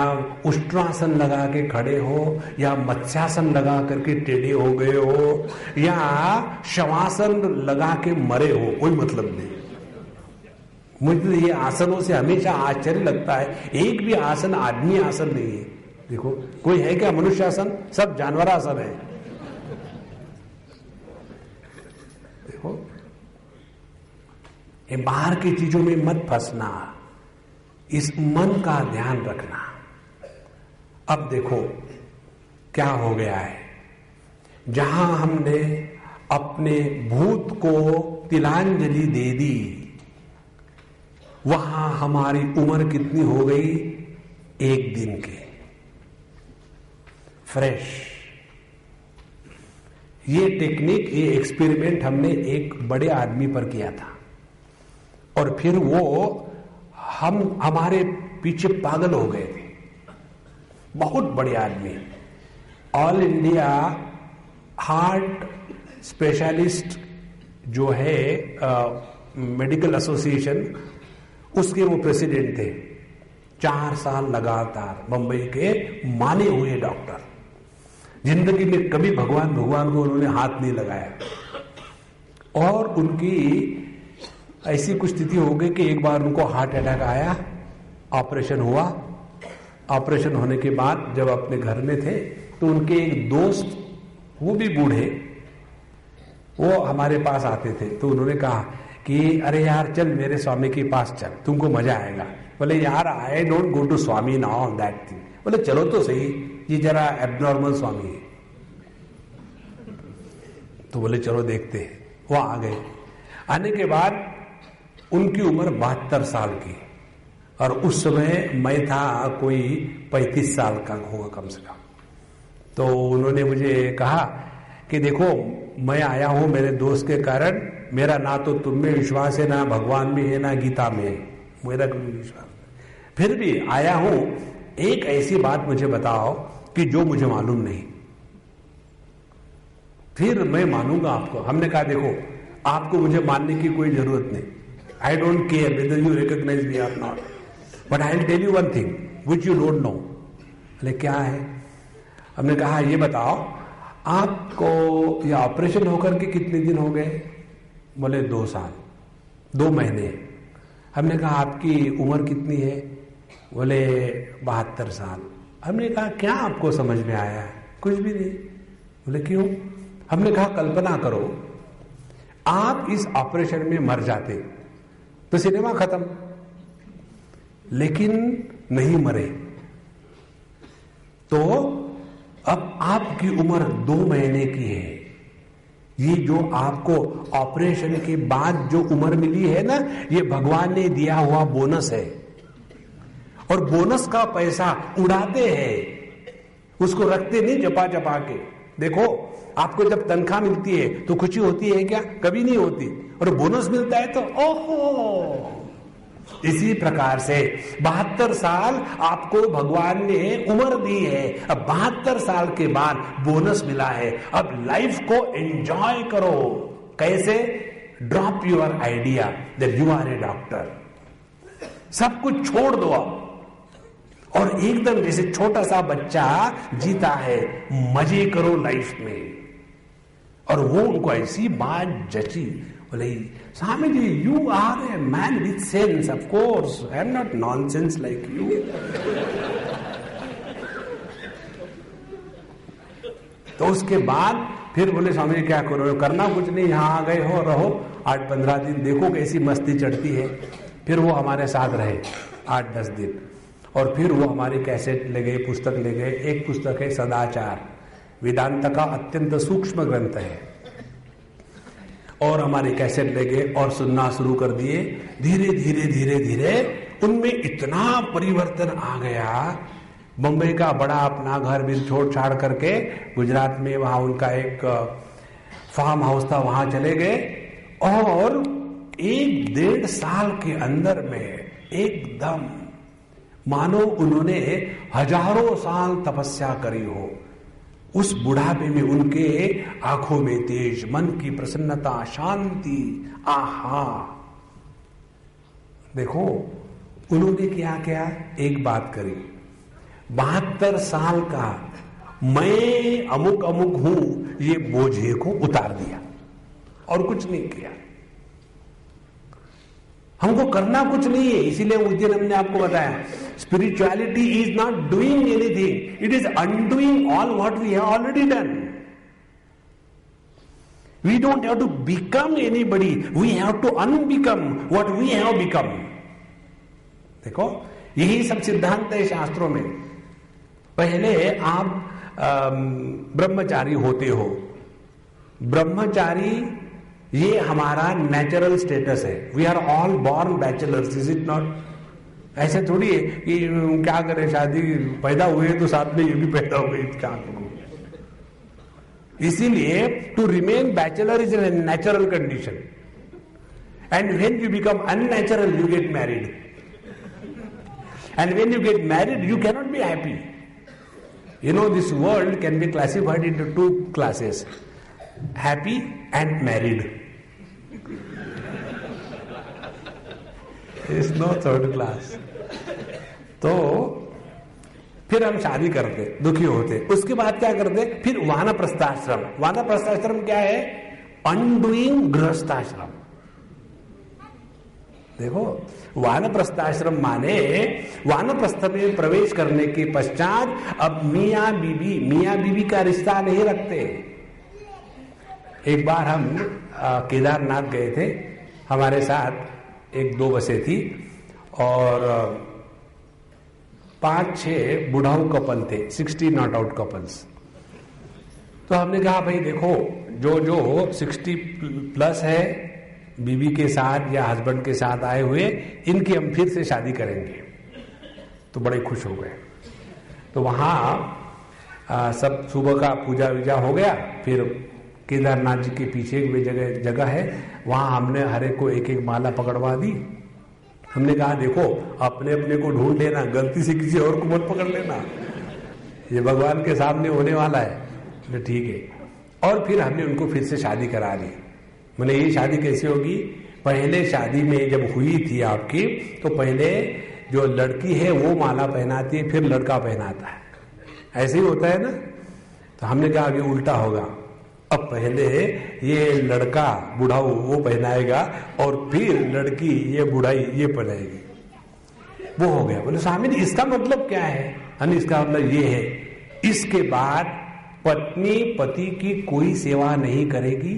उष्ट्रासन लगा के खड़े हो, या मत्स्यासन लगा करके टेढ़े हो गए हो, या शवासन लगा के मरे हो, कोई मतलब नहीं। मुझे ये आसनों से हमेशा आश्चर्य लगता है, एक भी आसन आदमी आसन नहीं है। देखो, कोई है क्या मनुष्य आसन? सब जानवर आसन है। देखो, ये बाहर की चीजों में मत फंसना, इस मन का ध्यान रखना। अब देखो क्या हो गया है, जहां हमने अपने भूत को तिलांजलि दे दी, वहां हमारी उम्र कितनी हो गई? एक दिन की, फ्रेश। ये टेक्निक, ये एक्सपेरिमेंट हमने एक बड़े आदमी पर किया था, और फिर वो हम हमारे पीछे पागल हो गए थे। बहुत बड़े आदमी, ऑल इंडिया हार्ट स्पेशलिस्ट जो है मेडिकल एसोसिएशन, उसके वो प्रेसिडेंट थे। 4 साल लगातार बंबई के माने हुए डॉक्टर, जिंदगी में कभी भगवान को उन्होंने हाथ नहीं लगाया, और उनकी ऐसी कुछ स्थिति हो गई कि एक बार उनको हार्ट अटैक आया, ऑपरेशन हुआ। ऑपरेशन होने के बाद जब अपने घर में थे तो उनके एक दोस्त, वो भी बूढ़े, वो हमारे पास आते थे। तो उन्होंने कहा कि अरे यार चल मेरे स्वामी के पास चल, तुमको मजा आएगा। बोले यार I don't go to swami now on that thing. बोले चलो तो सही, ये जरा एबनॉर्मल स्वामी है। तो बोले चलो देखते हैं। वो आ गए। आने के बाद उनकी उम्र 72 साल की, और उस समय मैं था कोई 35 साल का होगा कम से कम। तो उन्होंने मुझे कहा कि देखो मैं आया हूं मेरे दोस्त के कारण, मेरा ना तो तुम में विश्वास है, ना भगवान में है, ना गीता में है, मेरा कोई विश्वास, फिर भी आया हूं, एक ऐसी बात मुझे बताओ कि जो मुझे मालूम नहीं, फिर मैं मानूंगा आपको। हमने कहा देखो आपको मुझे मानने की कोई जरूरत नहीं, I don't care whether you recognise me or not, but I will tell you one thing which you don't know. अरे क्या है? हमने कहा ये बताओ आपको ये ऑपरेशन होकर के कितने दिन हो गए? बोले 2 साल 2 महीने। हमने कहा आपकी उम्र कितनी है? बोले 72 साल। हमने कहा क्या आपको समझ में आया? कुछ भी नहीं। बोले क्यों? हमने कहा कल्पना करो आप इस ऑपरेशन में मर जाते तो सिनेमा खत्म, लेकिन नहीं मरे तो अब आपकी उम्र 2 महीने की है। ये जो आपको ऑपरेशन के बाद जो उम्र मिली है ना, ये भगवान ने दिया हुआ बोनस है। और बोनस का पैसा उड़ाते हैं, उसको रखते नहीं जपा जपा के। देखो, आपको जब तनख्वाह मिलती है तो खुशी होती है क्या? कभी नहीं होती। और बोनस मिलता है तो ओहो। इसी प्रकार से 72 साल आपको भगवान ने उम्र दी है। अब 72 साल के बाद बोनस मिला है। अब लाइफ को एंजॉय करो। कैसे? Drop your idea that you are a doctor. सब कुछ छोड़ दो अब, और एकदम जैसे छोटा सा बच्चा जीता है, मजे करो लाइफ में। और वो उनको ऐसी बात जची, बोले Swami ji, you are a man with sense, of course I am not nonsense like you. तो उसके बाद फिर बोले स्वामी जी क्या करो? करना कुछ नहीं, यहां आ गए हो, रहो 8-15 दिन, देखो कैसी मस्ती चढ़ती है। फिर वो हमारे साथ रहे 8-10 दिन, और फिर वो हमारी कैसेट ले गए, पुस्तक ले गए। एक पुस्तक है सदाचार, वेदांत का अत्यंत सूक्ष्म ग्रंथ है, और हमारे कैसेट ले गए और सुनना शुरू कर दिए। धीरे धीरे धीरे धीरे उनमें इतना परिवर्तन आ गया। बम्बई का बड़ा अपना घर भी छोड़ छाड़ करके गुजरात में वहां उनका एक फार्म हाउस था, वहां चले गए, और 1-1.5 साल के अंदर में एकदम मानो उन्होंने हजारों साल तपस्या करी हो। उस बुढ़ापे में उनके आंखों में तेज, मन की प्रसन्नता, शांति, आहा। देखो उन्होंने क्या क्या एक बात करी, 72 साल का मैं अमुक अमुक हूं, ये बोझे को उतार दिया और कुछ नहीं किया। हमको करना कुछ नहीं है, इसीलिए उस दिन हमने आपको बताया, spirituality is not doing anything, it is undoing all what we have already done. We don't have to become anybody, we have to unbecome what we have become. देखो यही सब सिद्धांत है शास्त्रों में। पहले आप ब्रह्मचारी होते हो। ब्रह्मचारी ये हमारा नेचुरल स्टेटस है। We are all born bachelors, is it not? ऐसे थोड़ी है कि क्या करें, शादी पैदा हुए तो साथ में ये भी पैदा हुए, क्या करूं? इसीलिए to remain bachelor is a natural condition, and when you become unnatural you get married, and when you get married you can not be happy. You know, this world can be classified into 2 classes, happy and married. There is no third class. तो फिर हम शादी करते, दुखी होते, उसके बाद क्या करते? फिर वानप्रस्थाश्रम। वानप्रस्थाश्रम क्या है? अनडूइंग गृहस्थाश्रम। देखो, वानप्रस्थाश्रम माने वानप्रस्थ में प्रवेश करने के पश्चात अब मियां बीबी का रिश्ता नहीं रखते। एक बार हम केदारनाथ गए थे, हमारे साथ 1-2 बसें थी, और 5-6 बुढ़ाऊ कपल थे, 60 नॉट आउट कपल्स। तो हमने कहा भाई देखो, जो 60 प्लस है बीवी के साथ या हस्बैंड के साथ आए हुए, इनकी हम फिर से शादी करेंगे। तो बड़े खुश हो गए। तो वहाँ सब सुबह का पूजा वूजा हो गया। फिर केदारनाथ जी के पीछे एक जगह है, वहाँ हमने हर एक को 1-1 माला पकड़वा दी। हमने कहा देखो, अपने अपने को ढूंढ लेना, गलती से किसी और को मत पकड़ लेना, ये भगवान के सामने होने वाला है। तो ठीक है। और फिर हमने उनको फिर से शादी करा दी। मैंने ये शादी कैसी होगी? पहले शादी में जब हुई थी आपकी, तो पहले जो लड़की है वो माला पहनाती है, फिर लड़का पहनाता है। ऐसे ही होता है ना? तो हमने कहा अभी उल्टा होगा, अब पहले ये लड़का बुढ़ाऊ वो पहनाएगा और फिर लड़की ये बुढ़ाई ये पहनाएगी। वो हो गया। बोले स्वामी जी इसका मतलब क्या है? यानी इसका मतलब ये है, इसके बाद पत्नी पति की कोई सेवा नहीं करेगी,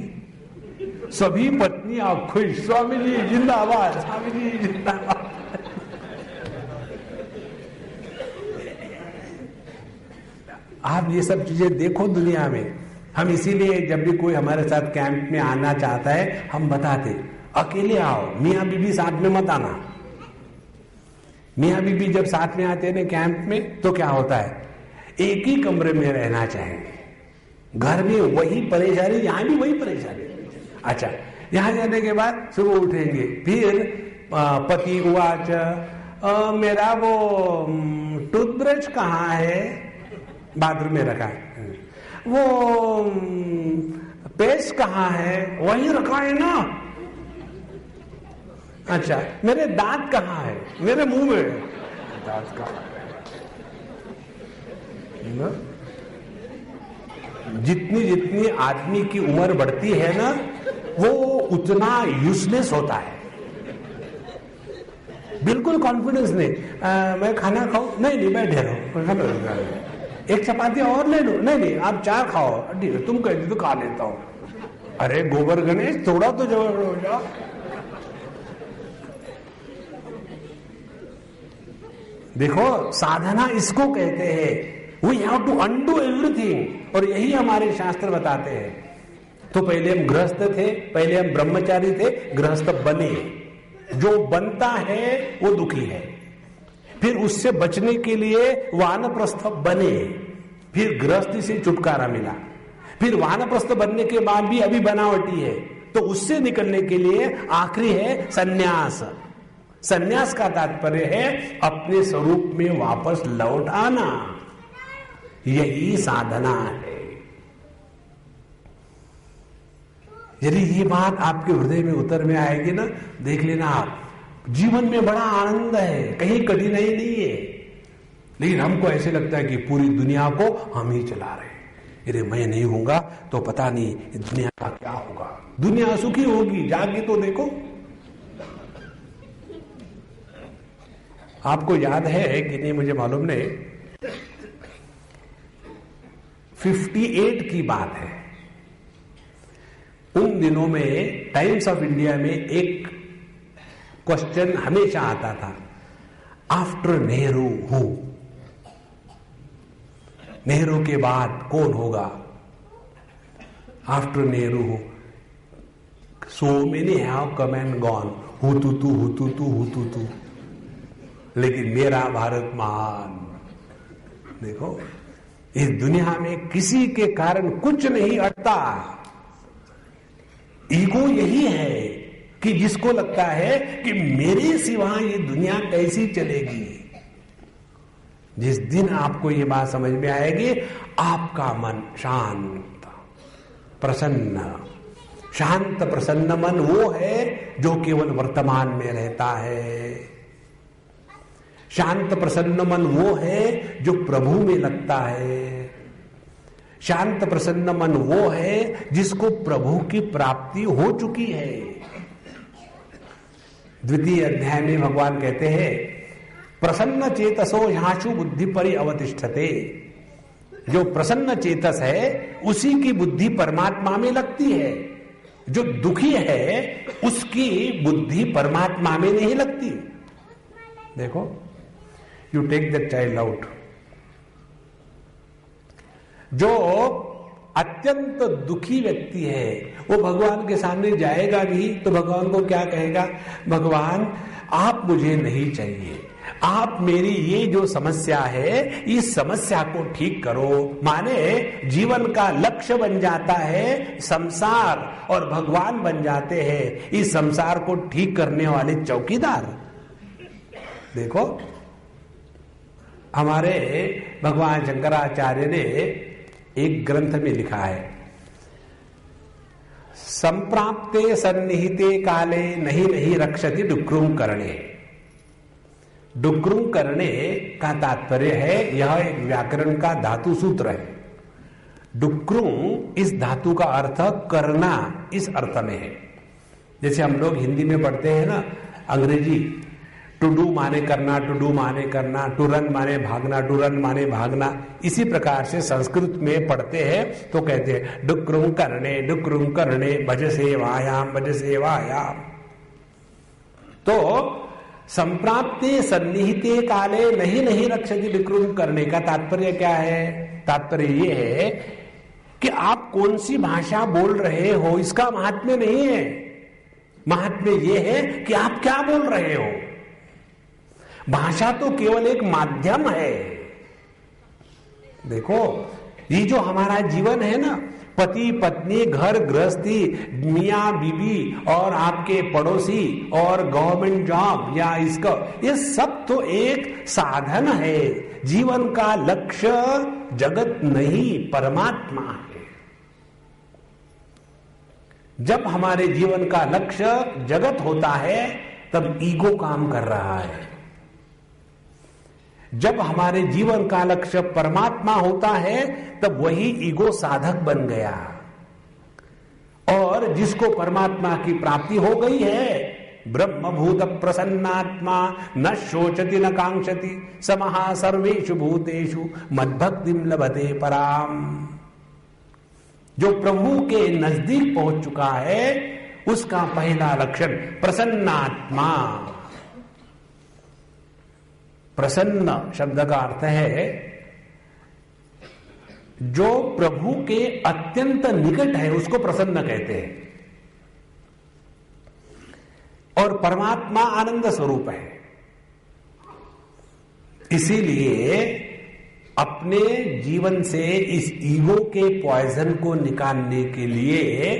सभी पत्नियां खुश, स्वामी जी जिंदाबाद, स्वामी जी जिंदाबाद। आप ये सब चीजें देखो दुनिया में। हम इसीलिए जब भी कोई हमारे साथ कैंप में आना चाहता है हम बताते, अकेले आओ, मियाँ बीबी साथ में मत आना। मियाँ बीबी जब साथ में आते हैं ना कैंप में, तो क्या होता है, एक ही कमरे में रहना चाहेंगे। घर में वही परेशानी, यहां भी वही परेशानी। अच्छा, यहां जाने के बाद सुबह उठेंगे, फिर पति उवाच मेरा वो टूथब्रश कहाँ है, बाथरूम में रखा है, वो पेस्ट कहाँ है, वही रखा है ना। अच्छा, मेरे दांत कहाँ है, मेरे मुंह में दांत कहाँ है। जितनी जितनी आदमी की उम्र बढ़ती है ना, वो उतना यूजलेस होता है। बिल्कुल कॉन्फिडेंस नहीं, मैं खाना खाऊं, नहीं बैठे रहो, एक चपाती और ले लो, नहीं आप चार खाओ, तुम कहती तो खा लेता हूं। अरे गोबर गणेश, थोड़ा तो जबर हो जाओ। देखो, साधना इसको कहते हैं, we have to undo everything. और यही हमारे शास्त्र बताते हैं। तो पहले हम गृहस्थ थे, पहले हम ब्रह्मचारी थे, गृहस्थ बने। जो बनता है वो दुखी है। फिर उससे बचने के लिए वानप्रस्थ बने, फिर गृहस्थी से छुटकारा मिला। फिर वानप्रस्थ बनने के बाद भी अभी बनावटी है, तो उससे निकलने के लिए आखिरी है सन्यास। सन्यास का तात्पर्य है अपने स्वरूप में वापस लौट आना। यही साधना है। यदि ये बात आपके हृदय में उतर में आएगी ना, देख लेना आप, जीवन में बड़ा आनंद है, कहीं कठिनाई नहीं है। लेकिन हमको ऐसे लगता है कि पूरी दुनिया को हम ही चला रहे हैं। अरे मैं नहीं होऊंगा तो पता नहीं दुनिया का क्या होगा। दुनिया सुखी होगी, जाके तो देखो। आपको याद है कि नहीं मुझे मालूम नहीं, 58 की बात है। उन दिनों में टाइम्स ऑफ इंडिया में एक क्वेश्चन हमेशा आता था, आफ्टर नेहरू हु, नेहरू के बाद कौन होगा। After Nehru who, so many have come and gone, who तू तू हु तू तू हु तू तू, लेकिन मेरा भारत महान। देखो, इस दुनिया में किसी के कारण कुछ नहीं अटता। ईगो यही है कि जिसको लगता है कि मेरे सिवा ये दुनिया कैसी चलेगी। जिस दिन आपको ये बात समझ में आएगी, आपका मन शांत प्रसन्न, शांत प्रसन्न मन वो है जो केवल वर्तमान में रहता है। शांत प्रसन्न मन वो है जो प्रभु में लगता है। शांत प्रसन्न मन वो है जिसको प्रभु की प्राप्ति हो चुकी है। द्वितीय अध्याय में भगवान कहते हैं, प्रसन्न चेतसो ह्याशु बुद्धि परि अवतिष्ठते। जो प्रसन्न चेतस है उसी की बुद्धि परमात्मा में लगती है। जो दुखी है उसकी बुद्धि परमात्मा में नहीं लगती। देखो, you take the child out. जो अत्यंत दुखी व्यक्ति है वो भगवान के सामने जाएगा भी तो भगवान को क्या कहेगा, भगवान आप मुझे नहीं चाहिए, आप मेरी ये जो समस्या है इस समस्या को ठीक करो। माने जीवन का लक्ष्य बन जाता है संसार और भगवान बन जाते हैं इस संसार को ठीक करने वाले चौकीदार। देखो, हमारे भगवान शंकराचार्य ने एक ग्रंथ में लिखा है, संप्राप्ते सन्निहिते काले नहीं नहीं रक्षति डुक्रुम करणे। डुक्रुम करणे का तात्पर्य है, यह एक व्याकरण का धातु सूत्र है। डुक्रुम इस धातु का अर्थ करना इस अर्थ में है। जैसे हम लोग हिंदी में पढ़ते हैं ना, अंग्रेजी टू डू माने करना, टू डू माने करना, टू रन माने भागना, टू रन माने भागना। इसी प्रकार से संस्कृत में पढ़ते हैं तो कहते हैं डुक्रुम करणे भज सेवायाम भज सेवायाम। तो संप्राप्ते सन्निहिते काले नहीं रक्षति विक्रम करने का तात्पर्य क्या है? तात्पर्य ये है कि आप कौन सी भाषा बोल रहे हो इसका महात्म्य नहीं है। महात्म्य ये है कि आप क्या बोल रहे हो। भाषा तो केवल एक माध्यम है। देखो, ये जो हमारा जीवन है ना, पति पत्नी, घर गृहस्थी, मियाँ बीबी और आपके पड़ोसी और गवर्नमेंट जॉब या इसका, ये सब तो एक साधन है। जीवन का लक्ष्य जगत नहीं, परमात्मा है। जब हमारे जीवन का लक्ष्य जगत होता है तब ईगो काम कर रहा है। जब हमारे जीवन का लक्ष्य परमात्मा होता है तब वही ईगो साधक बन गया। और जिसको परमात्मा की प्राप्ति हो गई है, ब्रह्मभूत प्रसन्नात्मा न शोचति न कांक्षति समहा सर्वेषु भूतेषु मद्भक्तिम लभते पराम। जो प्रभु के नजदीक पहुंच चुका है उसका पहला लक्षण प्रसन्नात्मा। प्रसन्न शब्द का अर्थ है जो प्रभु के अत्यंत निकट है उसको प्रसन्न कहते हैं। और परमात्मा आनंद स्वरूप है। इसीलिए अपने जीवन से इस ईगो के पॉइजन को निकालने के लिए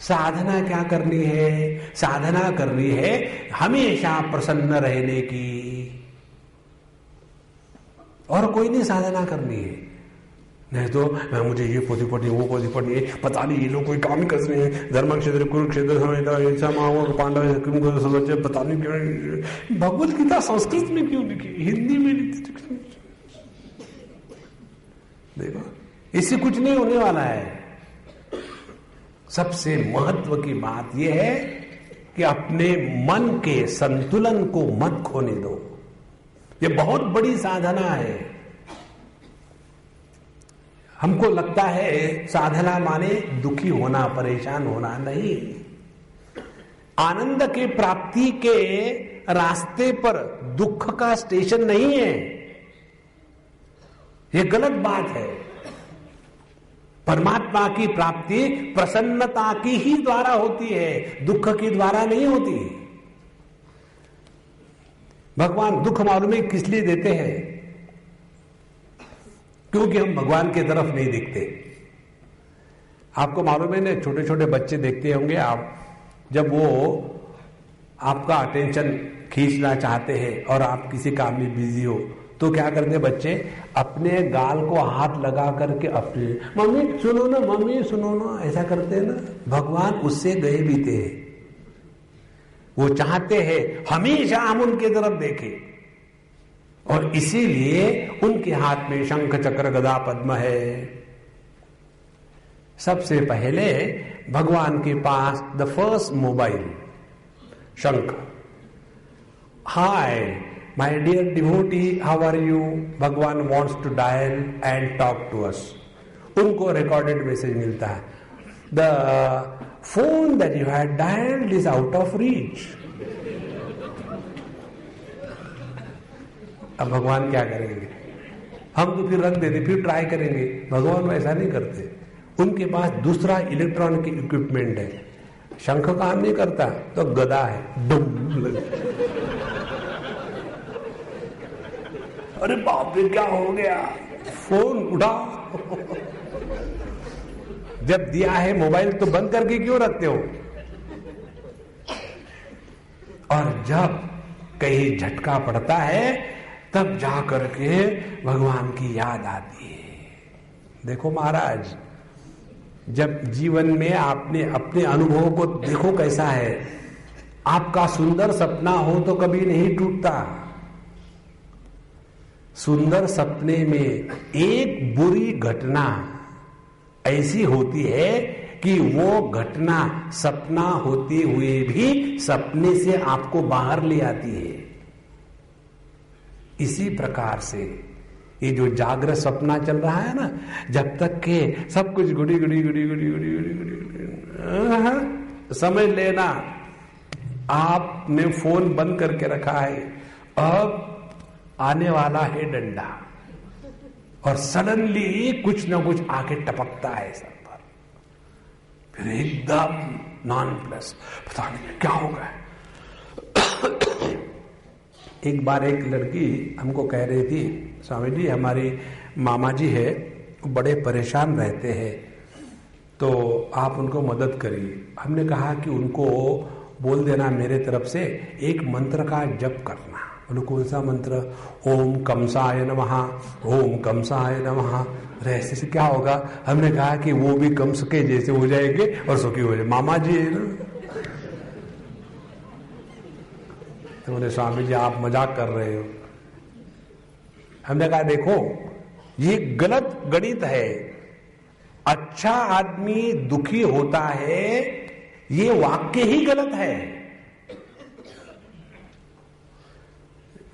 साधना क्या करनी है? साधना करनी है हमेशा प्रसन्न रहने की, और कोई नहीं साधना करनी है। नहीं तो मुझे ये पोथी पढ़नी, वो पोथी पढ़नी है, पता नहीं ये लोग कोई काम कर रहे हैं, धर्म क्षेत्र कुरुक्षेत्र पांडव पता नहीं क्यों। भगवत गीता संस्कृत में क्यों लिखी, हिंदी में लिखी? देखो, इससे कुछ नहीं होने वाला है। सबसे महत्व की बात यह है कि अपने मन के संतुलन को मत खोने दो। ये बहुत बड़ी साधना है। हमको लगता है साधना माने दुखी होना, परेशान होना। नहीं, आनंद के प्राप्ति के रास्ते पर दुख का स्टेशन नहीं है। यह गलत बात है। परमात्मा की प्राप्ति प्रसन्नता की ही द्वारा होती है, दुख की द्वारा नहीं होती। भगवान दुख मालूम है किस लिए देते हैं? क्योंकि हम भगवान की तरफ नहीं दिखते। आपको मालूम है ना, छोटे छोटे बच्चे देखते होंगे आप, जब वो आपका अटेंशन खींचना चाहते हैं और आप किसी काम में बिजी हो तो क्या करते हैं बच्चे? अपने गाल को हाथ लगा करके अपने मम्मी सुनो ना, मम्मी सुनो ना, ऐसा करते हैं ना। भगवान उससे गए भी थे। वो चाहते हैं हमेशा हम उनके तरफ देखें, और इसीलिए उनके हाथ में शंख चक्र गदा पद्म है। सबसे पहले भगवान के पास द फर्स्ट मोबाइल शंख। Hi my dear devotee, how are you? भगवान wants to dial and talk to us. उनको रिकॉर्डेड मैसेज मिलता है, the phone that you had dialled is out of reach. अब भगवान क्या करेंगे? हम तो फिर रख देते, फिर ट्राई करेंगे। भगवान वैसा नहीं करते। उनके पास दूसरा इलेक्ट्रॉनिक इक्विपमेंट है। शंख काम नहीं करता तो गदा है, डुम। अरे बाप रे, क्या हो गया? फोन उठा। जब दिया है मोबाइल तो बंद करके क्यों रखते हो? और जब कहीं झटका पड़ता है तब जा करके भगवान की याद आती है। देखो महाराज, जब जीवन में आपने अपने अनुभव को देखो कैसा है। आपका सुंदर सपना हो तो कभी नहीं टूटता। सुंदर सपने में एक बुरी घटना ऐसी होती है कि वो घटना सपना होते हुए भी सपने से आपको बाहर ले आती है। इसी प्रकार से ये जो जागृत सपना चल रहा है ना, जब तक के सब कुछ समझ लेना आपने फोन बंद करके रखा है, अब आने वाला है डंडा और सडनली कुछ ना कुछ आके टपकता है सर पर, फिर एकदम नॉन प्लस, पता नहीं क्या होगा। एक बार एक लड़की हमको कह रही थी, स्वामी जी हमारी मामा जी है, बड़े परेशान रहते हैं, तो आप उनको मदद करिए। हमने कहा कि उनको बोल देना मेरे तरफ से एक मंत्र का जप करना। बोलो कौन सा मंत्र? ओम कंसाय नमः, ओम कंसाय नमः। ऐसे से क्या होगा? हमने कहा कि वो भी कंस के जैसे हो जाएंगे और सुखी हो जाए। मामा जी है ना, तो बोले स्वामी जी आप मजाक कर रहे हो। हमने कहा देखो ये गलत गणित है, अच्छा आदमी दुखी होता है ये वाक्य ही गलत है।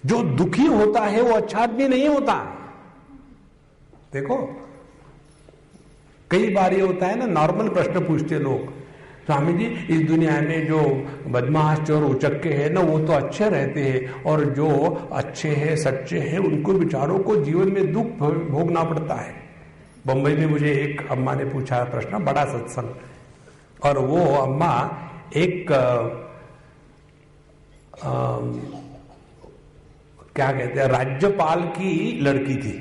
जो दुखी होता है वो अच्छा आदमी नहीं होता। देखो कई बार ये होता है ना, नॉर्मल प्रश्न पूछते लोग, स्वामी जी इस दुनिया में जो बदमाश चोर उचक्के हैं ना वो तो अच्छे रहते हैं, और जो अच्छे हैं सच्चे हैं उनको बेचारों को जीवन में दुख भोगना पड़ता है। बंबई में मुझे एक अम्मा ने पूछा प्रश्न, बड़ा सत्संग, और वो अम्मा एक क्या कहते हैं राज्यपाल की लड़की थी,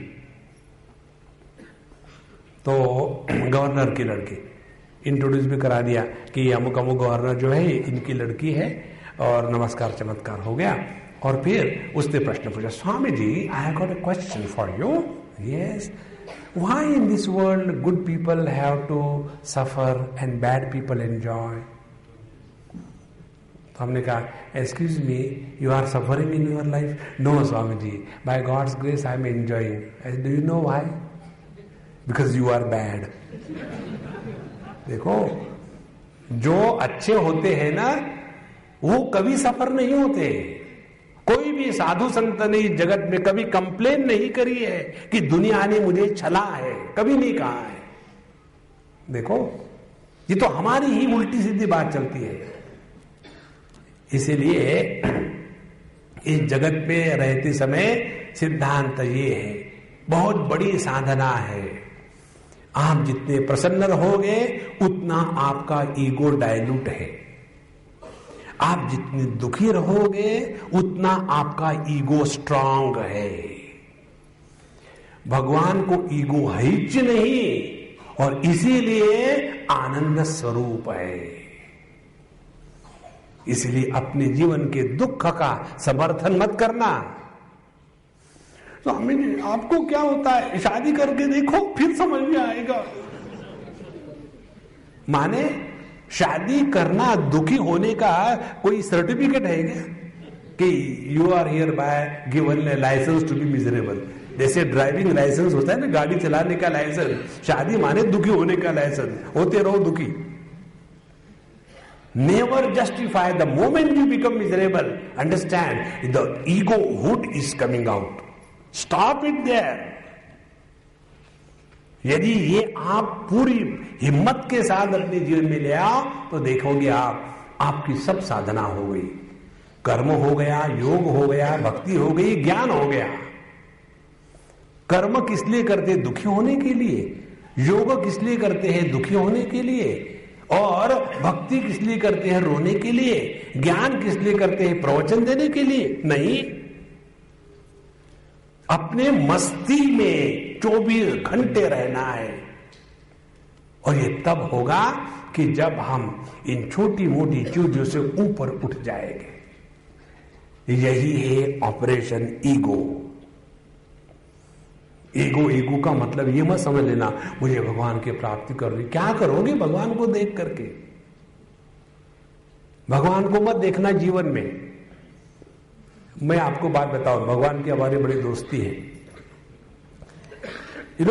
तो गवर्नर की लड़की, इंट्रोड्यूस भी करा दिया कि अमुक अमुक गवर्नर जो है इनकी लड़की है, और नमस्कार चमत्कार हो गया। और फिर उसने प्रश्न पूछा, Swami ji I have got a question for you. Yes, why in this world good people have to suffer and bad people enjoy? तो हमने कहा excuse me, you are suffering in your life? No Swami ji, by God's grace I am enjoying. Do you know why? Because you are bad. देखो जो अच्छे होते हैं ना वो कभी सफर नहीं होते। कोई भी साधु संत ने इस जगत में कभी कंप्लेन नहीं करी है कि दुनिया ने मुझे छला है, कभी नहीं कहा है। देखो ये तो हमारी ही उल्टी सीधी बात चलती है। इसीलिए इस जगत में रहते समय सिद्धांत ये है, बहुत बड़ी साधना है। आप जितने प्रसन्न रहोगे उतना आपका ईगो डायल्यूट है, आप जितने दुखी रहोगे उतना आपका ईगो स्ट्रांग है। भगवान को ईगो है ही नहीं, और इसीलिए आनंद स्वरूप है। इसलिए अपने जीवन के दुख का समर्थन मत करना। स्वामी जी आपको क्या होता है, शादी करके देखो फिर समझ में आएगा। माने शादी करना दुखी होने का कोई सर्टिफिकेट है क्या कि you are hereby given licence to be miserable? जैसे ड्राइविंग लाइसेंस होता है ना, गाड़ी चलाने का लाइसेंस, शादी माने दुखी होने का लाइसेंस। होते रहो दुखी। Never justify the moment you become miserable. Understand the egohood is coming out. Stop it there. यदि ये आप पूरी हिम्मत के साथ अपने जीवन में ले आओ तो देखोगे आप, आपकी सब साधना हो गई, कर्म हो गया, योग हो गया, भक्ति हो गई, ज्ञान हो गया। कर्म किस लिए करते हैं? दुखी होने के लिए। योग किस लिए करते हैं? दुखी होने के लिए। और भक्ति किस लिए करते हैं? रोने के लिए। ज्ञान किस लिए करते हैं? प्रवचन देने के लिए नहीं। अपने मस्ती में 24 घंटे रहना है। और ये तब होगा कि जब हम इन छोटी मोटी चीजों से ऊपर उठ जाएंगे। यही है ऑपरेशन ईगो। ईगो का मतलब ये मत समझ लेना मुझे भगवान की प्राप्ति करनी। क्या करोगे भगवान को देख करके? भगवान को मत देखना जीवन में। मैं आपको बात बताऊं, भगवान की हमारी बड़ी दोस्ती है।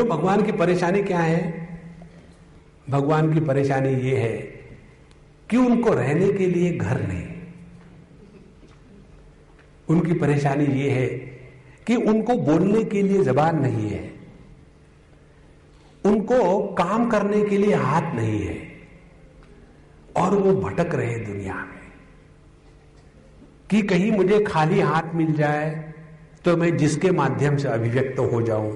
भगवान की परेशानी क्या है? भगवान की परेशानी ये है कि उनको रहने के लिए घर नहीं। उनकी परेशानी ये है कि उनको बोलने के लिए जबान नहीं है, उनको काम करने के लिए हाथ नहीं है, और वो भटक रहे दुनिया में। कि कहीं मुझे खाली हाथ मिल जाए तो मैं जिसके माध्यम से अभिव्यक्त हो जाऊं,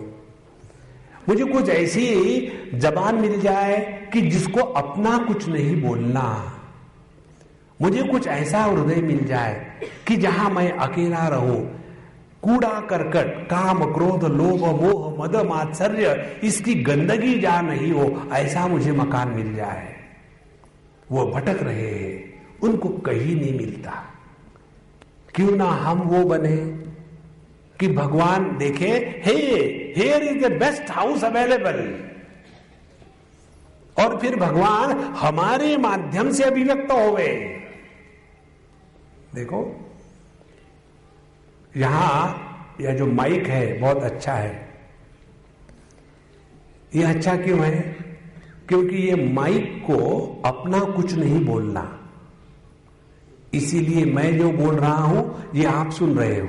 मुझे कुछ ऐसी जबान मिल जाए कि जिसको अपना कुछ नहीं बोलना, मुझे कुछ ऐसा हृदय मिल जाए कि जहां मैं अकेला रहूं, कूड़ा करकट काम क्रोध लोभ मोह मद मात्सर्य इसकी गंदगी जा नहीं हो, ऐसा मुझे मकान मिल जाए। वो भटक रहे हैं, उनको कहीं नहीं मिलता। क्यों ना हम वो बने कि भगवान देखे, hey here is the best house available, और फिर भगवान हमारे माध्यम से अभिव्यक्त होवे। देखो यहां यह जो माइक है बहुत अच्छा है। यह अच्छा क्यों है? क्योंकि ये माइक को अपना कुछ नहीं बोलना, इसीलिए मैं जो बोल रहा हूं ये आप सुन रहे हो।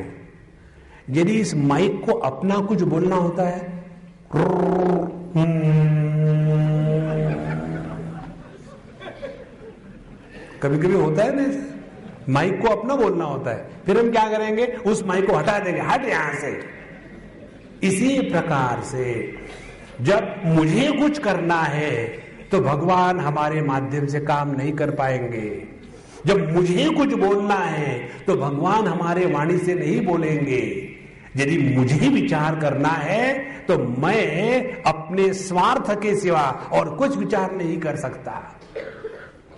यदि इस माइक को अपना कुछ बोलना होता है, कभी कभी होता है ना, माइक को अपना बोलना होता है, फिर हम क्या करेंगे, उस माइक को हटा देंगे, हट यहां से। इसी प्रकार से जब मुझे कुछ करना है तो भगवान हमारे माध्यम से काम नहीं कर पाएंगे। जब मुझे कुछ बोलना है तो भगवान हमारे वाणी से नहीं बोलेंगे। यदि मुझे विचार करना है तो मैं अपने स्वार्थ के सिवा और कुछ विचार नहीं कर सकता।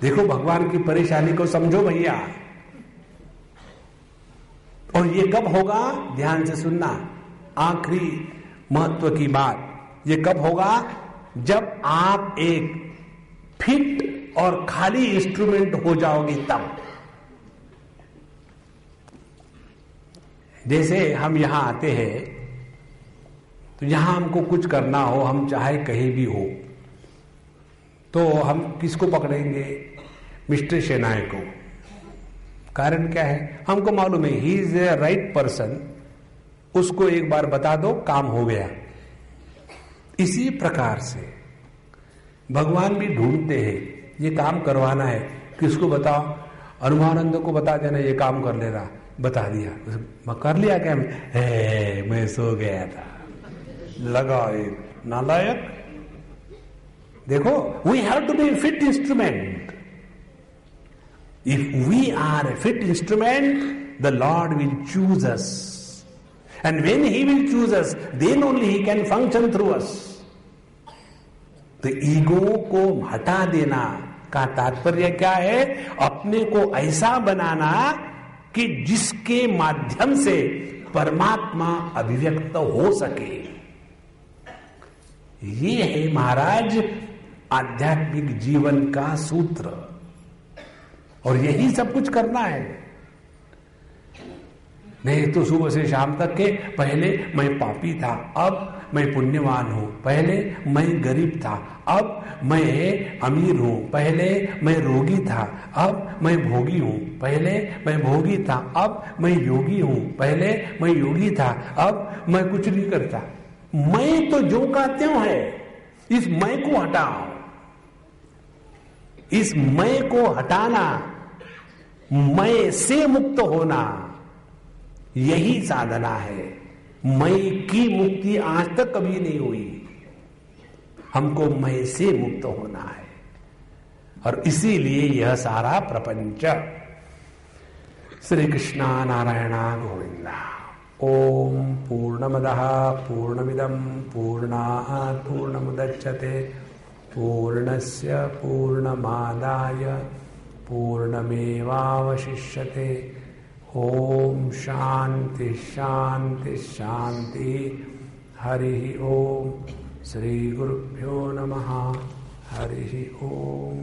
देखो भगवान की परेशानी को समझो भैया। और ये कब होगा? ध्यान से सुनना, आखिरी महत्व की बात, ये कब होगा? जब आप एक फिट और खाली इंस्ट्रूमेंट हो जाओगे तब। जैसे हम यहां आते हैं तो यहां हमको कुछ करना हो, हम चाहे कहीं भी हो, तो हम किसको पकड़ेंगे? मिस्टर शेनाय को। कारण क्या है? हमको मालूम है he is a right person, उसको एक बार बता दो, काम हो गया। इसी प्रकार से भगवान भी ढूंढते हैं, ये काम करवाना है, किसको बताओ? अनुभवानंद को बता देना, ये काम कर ले रहा, बता दिया, कर लिया क्या? मैं सो गया था, लगा एक नालायक। देखो, we have to be fit instrument. If we are a fit instrument, the Lord will choose us. And when He will choose us, then only He can function through us. तो ईगो को हटा देना का तात्पर्य क्या है? अपने को ऐसा बनाना कि जिसके माध्यम से परमात्मा अभिव्यक्त हो सके। ये है महाराज आध्यात्मिक जीवन का सूत्र, और यही सब कुछ करना है। नहीं तो सुबह से शाम तक के पहले मैं पापी था, अब मैं पुण्यवान हूं, पहले मैं गरीब था, अब मैं अमीर हूं, पहले मैं रोगी था, अब मैं भोगी हूं, पहले मैं भोगी था, अब मैं योगी हूं, पहले मैं योगी था, अब मैं कुछ नहीं करता। मैं तो जो का त्यों है। इस मैं को हटाओ, इस मैं को हटाना, मैं से मुक्त होना, यही साधना है। मैं की मुक्ति आज तक कभी नहीं हुई, हमको मैं से मुक्त होना है। और इसीलिए यह सारा प्रपंच। श्री कृष्णा नारायणा गोविंदा। ओम पूर्णमदः पूर्णमिदं पूर्णात् पूर्णमुदच्यते पूर्णस्य पूर्णमादाय पूर्णमेवावशिष्यते। ओम शांति शांति शांति। हरि ओम। श्री गुरुभ्यो नमः। हरि ओम।